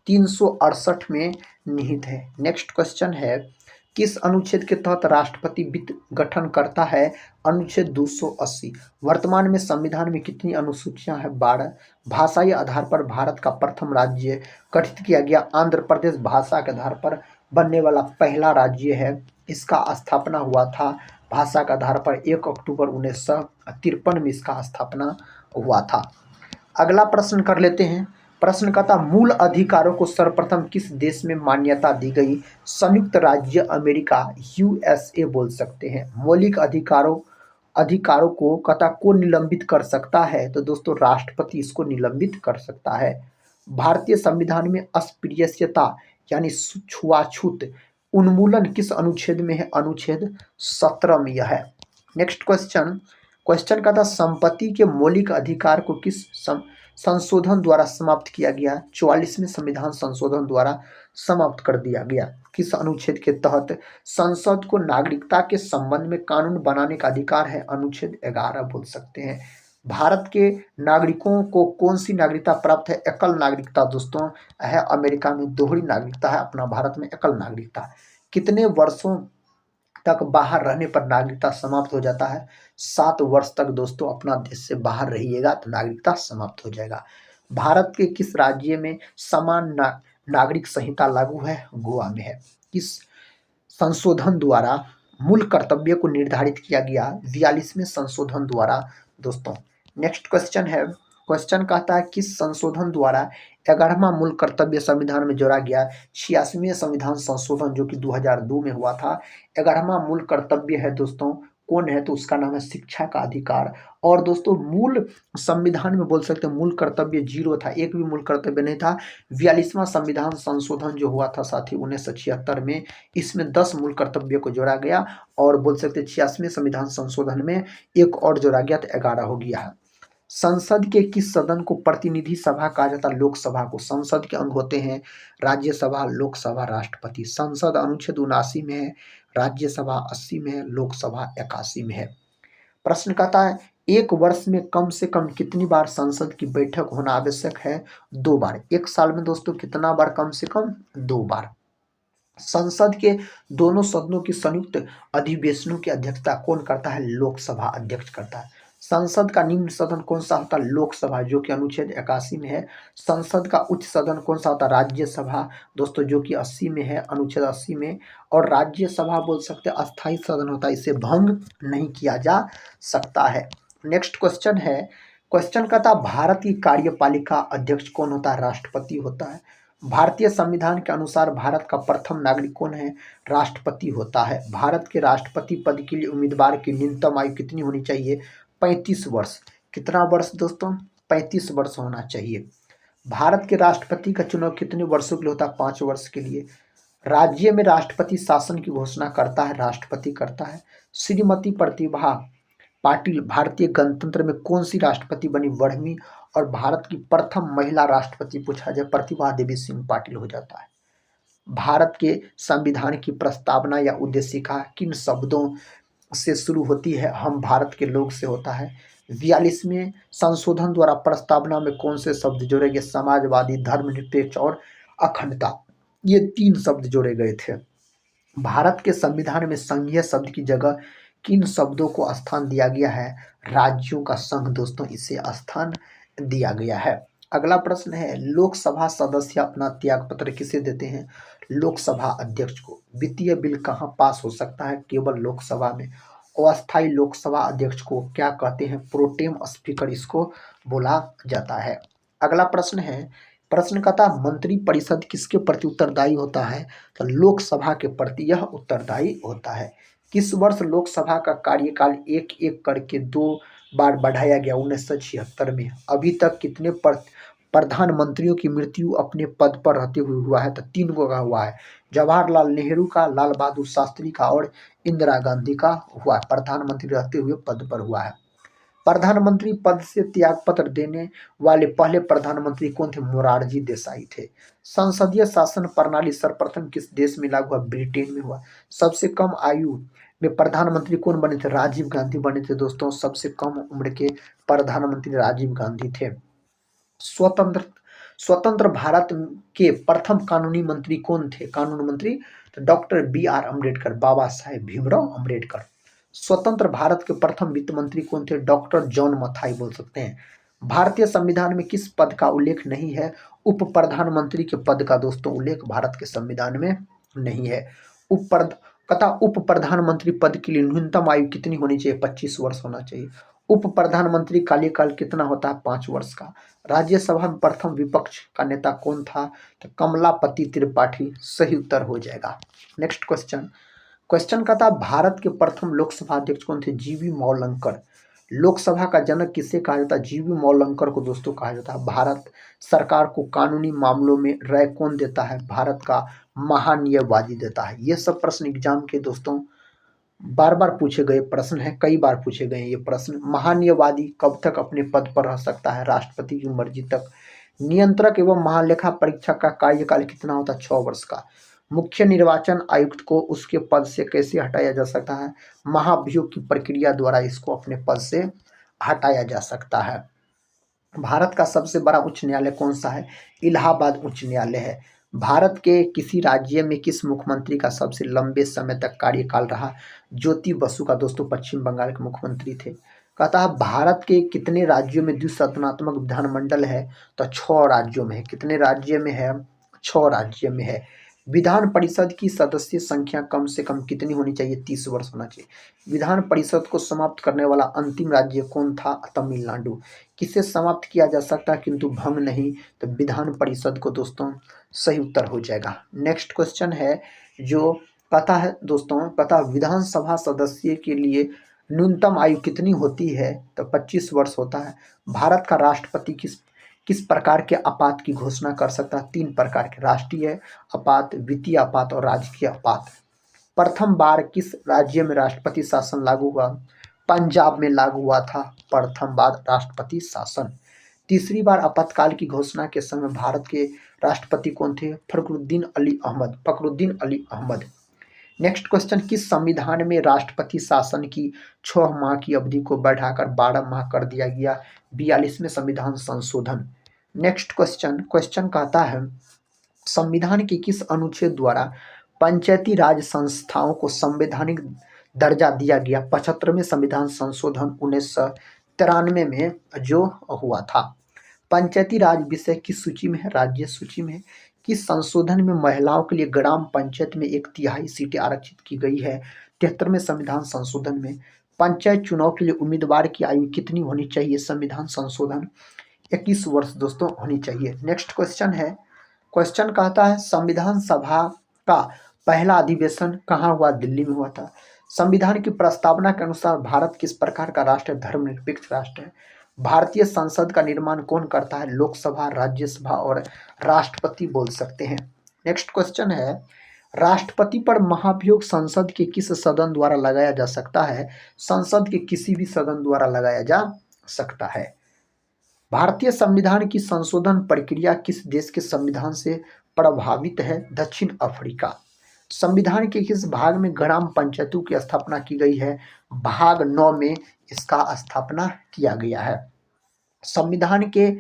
368 में निहित है। नेक्स्ट क्वेश्चन है, किस अनुच्छेद के तहत राष्ट्रपति वित्त गठन करता है? अनुच्छेद 280। वर्तमान में संविधान में कितनी अनुसूचियां हैं? 12। भाषाई आधार पर भारत का प्रथम राज्य गठित किया गया। आंध्र प्रदेश भाषा के आधार पर बनने वाला पहला राज्य है। इसका स्थापना हुआ था भाषा के आधार पर 1 अक्टूबर 1953 में इसका स्थापना हुआ था। अगला प्रश्न कर लेते हैं। प्रश्न का था मूल अधिकारों को सर्वप्रथम किस देश में मान्यता दी गई? संयुक्त राज्य अमेरिका, यूएसए बोल सकते हैं। मौलिक अधिकारों अधिकारों को कथा को निलंबित कर सकता है? तो दोस्तों राष्ट्रपति इसको निलंबित कर सकता है। भारतीय संविधान में अस्पृश्यता यानी छुआछूत उन्मूलन किस अनुच्छेद में है? अनुच्छेद 17 में यह है। Next question. क्वेश्चन का था संपत्ति के मौलिक अधिकार को किस संशोधन द्वारा समाप्त किया गया? 44वें संविधान संशोधन द्वारा समाप्त कर दिया गया। किस अनुच्छेद के तहत? संसद को नागरिकता के संबंध में कानून बनाने का अधिकार है, अनुच्छेद 11 बोल सकते हैं। भारत के नागरिकों को कौन सी नागरिकता प्राप्त है? एकल नागरिकता दोस्तों है। अमेरिका में दोहरी नागरिकता है, अपना भारत में एकल नागरिकता। कितने वर्षों तक बाहर रहने पर नागरिकता समाप्त हो जाता है? 7 वर्ष तक दोस्तों अपना देश से बाहर रहिएगा तो नागरिकता समाप्त हो जाएगा। भारत के किस राज्य में समान नागरिक संहिता लागू है? गोवा में है। किस संशोधन द्वारा मूल कर्तव्य को निर्धारित किया गया? 42वें संशोधन द्वारा दोस्तों। नेक्स्ट क्वेश्चन है। क्वेश्चन कहता है किस संशोधन द्वारा 11वां मूल कर्तव्य संविधान में जोड़ा गया? 86वें संविधान संशोधन जो कि 2002 में हुआ था। 11वां मूल कर्तव्य है दोस्तों, कौन है? तो उसका नाम है शिक्षा का अधिकार। और दोस्तों मूल संविधान में बोल सकते हैं मूल कर्तव्य 0 था, एक भी मूल कर्तव्य नहीं था। 42वां संविधान संशोधन जो हुआ था साथी 1976 में, इसमें 10 मूल कर्तव्य को जोड़ा गया और बोल सकते 86वें संविधान संशोधन में एक और जोड़ा गया तो 11 हो गया है। संसद के किस सदन को प्रतिनिधि सभा कहा जाता है? लोकसभा को। संसद के अंग होते हैं राज्यसभा, लोकसभा, राष्ट्रपति। संसद अनुच्छेद 79 में है, राज्यसभा 80 में है, लोकसभा 81 में है। प्रश्न कहता है एक वर्ष में कम से कम कितनी बार संसद की बैठक होना आवश्यक है? 2 बार। एक साल में दोस्तों कितना बार? कम से कम 2 बार। संसद के दोनों सदनों की संयुक्त अधिवेशनों की अध्यक्षता कौन करता है? लोकसभा अध्यक्ष करता है। संसद का निम्न सदन कौन सा होता है? लोकसभा जो कि अनुच्छेद 81 में है। संसद का उच्च सदन कौन सा होता है? राज्यसभा दोस्तों जो कि 80 में है, अनुच्छेद 80 में। और राज्यसभा बोल सकते हैं अस्थायी सदन होता है, इसे भंग नहीं किया जा सकता है। नेक्स्ट क्वेश्चन है। क्वेश्चन का था भारत की कार्यपालिका अध्यक्ष कौन होता है? राष्ट्रपति होता है। भारतीय संविधान के अनुसार भारत का प्रथम नागरिक कौन है? राष्ट्रपति होता है। भारत के राष्ट्रपति पद के लिए उम्मीदवार की न्यूनतम आयु कितनी होनी चाहिए? 35 वर्ष। कितना वर्ष दोस्तों? 35 वर्ष होना चाहिए। भारत के राष्ट्रपति का चुनाव कितने वर्षों के लिए होता है? 5 वर्ष के लिए। राज्य में राष्ट्रपति शासन की घोषणा करता है? राष्ट्रपति करता है। श्रीमती प्रतिभा पाटिल भारतीय गणतंत्र में कौन सी राष्ट्रपति बनी? 12वीं। और भारत की प्रथम महिला राष्ट्रपति पूछा जाए प्रतिभा देवी सिंह पाटिल हो जाता है। भारत के संविधान की प्रस्तावना या उद्देशिका किन शब्दों से शुरू होती है? हम भारत के लोग से होता है। 42वें संशोधन द्वारा प्रस्तावना में कौन से शब्द जोड़े गए? समाजवादी, धर्मनिरपेक्ष और अखंडता, ये 3 शब्द जोड़े गए थे। भारत के संविधान में संघीय शब्द की जगह किन शब्दों को स्थान दिया गया है? राज्यों का संघ दोस्तों इसे स्थान दिया गया है। अगला प्रश्न है लोकसभा सदस्य अपना त्याग पत्र किसे देते हैं? लोकसभा अध्यक्ष को। वित्तीय बिल कहाँ पास हो सकता है? केवल लोकसभा में। अस्थायी लोकसभा अध्यक्ष को क्या कहते हैं? प्रोटेम स्पीकर इसको बोला जाता है। अगला प्रश्न है। प्रश्न का था मंत्री परिषद किसके प्रति उत्तरदायी होता है? तो लोकसभा के प्रति यह उत्तरदायी होता है। किस वर्ष लोकसभा का कार्यकाल एक एक करके 2 बार बढ़ाया गया? 1976 में। अभी तक कितने प्रधानमंत्रियों की मृत्यु अपने पद पर रहते हुए हुआ है? तो 3 गो का हुआ है। जवाहरलाल नेहरू का, लाल बहादुर शास्त्री का और इंदिरा गांधी का हुआ है। प्रधानमंत्री रहते हुए पद पर हुआ है। प्रधानमंत्री पद से त्यागपत्र देने वाले पहले प्रधानमंत्री कौन थे? मोरारजी देसाई थे। संसदीय शासन प्रणाली सर्वप्रथम किस देश में लागू हुआ? ब्रिटेन में हुआ। सबसे कम आयु में प्रधानमंत्री कौन बने थे? राजीव गांधी बने थे दोस्तों। सबसे कम उम्र के प्रधानमंत्री राजीव गांधी थे। स्वतंत्र भारत के प्रथम कानूनी मंत्री कौन थे? कानून मंत्री तो डॉक्टर BR अम्बेडकर, बाबा साहेब भीमराव अम्बेडकर। स्वतंत्र भारत के प्रथम वित्त मंत्री कौन थे? डॉक्टर जॉन मथाई बोल सकते हैं। भारतीय संविधान में किस पद का उल्लेख नहीं है? उप प्रधानमंत्री के पद का दोस्तों उल्लेख भारत के संविधान में नहीं है। कहता उप प्रधानमंत्री पद के लिए न्यूनतम आयु कितनी होनी चाहिए? 25 वर्ष होना चाहिए। उप प्रधानमंत्री कार्यकाल कितना होता है? 5 वर्ष का। राज्यसभा में प्रथम विपक्ष का नेता कौन था? तो कमलापति त्रिपाठी सही उत्तर हो जाएगा। नेक्स्ट क्वेश्चन, क्वेश्चन का था भारत के प्रथम लोकसभा अध्यक्ष कौन थे? जीवी मौलंकर। लोकसभा का जनक किसे कहा जाता है? जीवी मौलंकर को दोस्तों कहा जाता है। भारत सरकार को कानूनी मामलों में राय कौन देता है? भारत का महान्यायवादी देता है। ये सब प्रश्न एग्जाम के दोस्तों बार बार पूछे गए प्रश्न है, कई बार पूछे गए ये प्रश्न। महान्यायवादी कब तक अपने पद पर रह सकता है? राष्ट्रपति की मर्जी तक। नियंत्रक एवं महालेखा परीक्षक का कार्यकाल कितना होता है? 6 वर्ष का। मुख्य निर्वाचन आयुक्त को उसके पद से कैसे हटाया जा सकता है? महाभियोग की प्रक्रिया द्वारा इसको अपने पद से हटाया जा सकता है। भारत का सबसे बड़ा उच्च न्यायालय कौन सा है? इलाहाबाद उच्च न्यायालय है। भारत के किसी राज्य में किस मुख्यमंत्री का सबसे लंबे समय तक कार्यकाल रहा? ज्योति बसु का दोस्तों पश्चिम बंगाल के मुख्यमंत्री थे। कहता है भारत के कितने राज्यों में द्विसदनात्मक विधानमंडल है? तो 6 राज्यों में है। कितने राज्य में है? 6 राज्य में है। विधान परिषद की सदस्य संख्या कम से कम कितनी होनी चाहिए? 30 वर्ष होना चाहिए। विधान परिषद को समाप्त करने वाला अंतिम राज्य कौन था? तमिलनाडु। किसे समाप्त किया जा सकता है किंतु भंग नहीं? तो विधान परिषद को दोस्तों सही उत्तर हो जाएगा। नेक्स्ट क्वेश्चन है जो कहता है दोस्तों, कहता विधानसभा सदस्य के लिए न्यूनतम आयु कितनी होती है? तो 25 वर्ष होता है। भारत का राष्ट्रपति किस प्रकार के आपात की घोषणा कर सकता है? 3 प्रकार के, राष्ट्रीय आपात, वित्तीय आपात और राजकीय आपात। प्रथम बार किस राज्य में राष्ट्रपति शासन लागू हुआ? पंजाब में लागू हुआ था प्रथम बार राष्ट्रपति शासन। तीसरी बार आपातकाल की घोषणा के समय भारत के राष्ट्रपति कौन थे? फखरुद्दीन अली अहमद। नेक्स्ट क्वेश्चन, किस संविधान में राष्ट्रपति शासन की 6 माह की अवधि को बढ़ाकर 12 माह कर दिया गया? 42वें संविधान संशोधन। नेक्स्ट क्वेश्चन कहता है संविधान के किस अनुच्छेद द्वारा पंचायती राज संस्थाओं को संवैधानिक दर्जा दिया गया? 75वें संविधान संशोधन 1993 में जो हुआ था। पंचायती राज विषय किस सूची में है? राज्य सूची में है। किस संशोधन में महिलाओं के लिए ग्राम पंचायत में 1/3 सीटें आरक्षित की गई है? 73वें संविधान संशोधन में। पंचायत चुनाव के लिए उम्मीदवार की आयु कितनी होनी चाहिए? संविधान संशोधन 21 वर्ष दोस्तों होनी चाहिए। नेक्स्ट क्वेश्चन है, क्वेश्चन कहता है संविधान सभा का पहला अधिवेशन कहाँ हुआ? दिल्ली में हुआ था। संविधान की प्रस्तावना के अनुसार भारत किस प्रकार का राष्ट्र है? धर्मनिरपेक्ष राष्ट्र है। भारतीय संसद का निर्माण कौन करता है? लोकसभा, राज्यसभा और राष्ट्रपति बोल सकते हैं। नेक्स्ट क्वेश्चन है, राष्ट्रपति पर महाभियोग संसद के किस सदन द्वारा लगाया जा सकता है? संसद के किसी भी सदन द्वारा लगाया जा सकता है। भारतीय संविधान की संशोधन प्रक्रिया किस देश के संविधान से प्रभावित है? दक्षिण अफ्रीका। संविधान के किस भाग में ग्राम पंचायतों की स्थापना की गई है? भाग 9 में इसका स्थापना किया गया है। संविधान के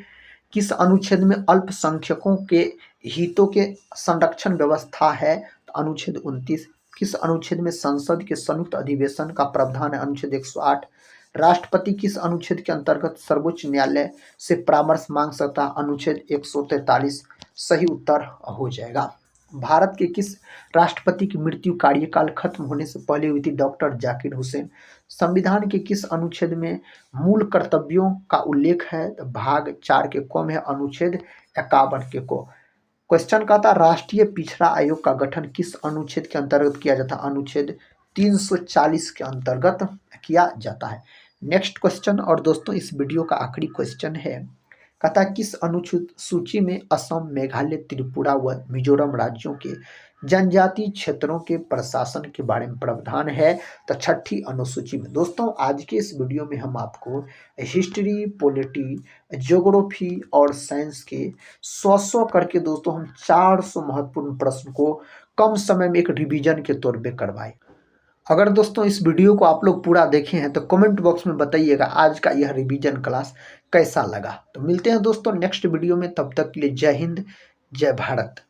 किस अनुच्छेद में अल्पसंख्यकों के हितों के संरक्षण व्यवस्था है? अनुच्छेद 29। किस अनुच्छेद में संसद के संयुक्त अधिवेशन का प्रावधान है? अनुच्छेद 108। राष्ट्रपति किस अनुच्छेद के अंतर्गत सर्वोच्च न्यायालय से परामर्श मांग सकता है? अनुच्छेद 143 सही उत्तर हो जाएगा। भारत के किस राष्ट्रपति की मृत्यु कार्यकाल खत्म होने से पहले हुई थी? डॉक्टर जाकिर हुसैन। संविधान के किस अनुच्छेद में मूल कर्तव्यों का उल्लेख है? भाग 4 के क में है, अनुच्छेद 51 के को। क्वेश्चन का था राष्ट्रीय पिछड़ा आयोग का गठन किस अनुच्छेद के अंतर्गत किया जाता है? अनुच्छेद 340 के अंतर्गत किया जाता है। नेक्स्ट क्वेश्चन और दोस्तों इस वीडियो का आखिरी क्वेश्चन है, कहता किस अनुसूची में असम, मेघालय, त्रिपुरा व मिजोरम राज्यों के जनजातीय क्षेत्रों के प्रशासन के बारे में प्रावधान है? तो 6ठी अनुसूची में। दोस्तों आज के इस वीडियो में हम आपको हिस्ट्री, पॉलिटी, ज्योग्राफी और साइंस के 100 करके दोस्तों हम 400 महत्वपूर्ण प्रश्न को कम समय में एक रिवीजन के तौर पे करवाए। अगर दोस्तों इस वीडियो को आप लोग पूरा देखे हैं तो कमेंट बॉक्स में बताइएगा आज का यह रिवीजन क्लास कैसा लगा। तो मिलते हैं दोस्तों नेक्स्ट वीडियो में, तब तक के लिए जय हिंद, जय भारत।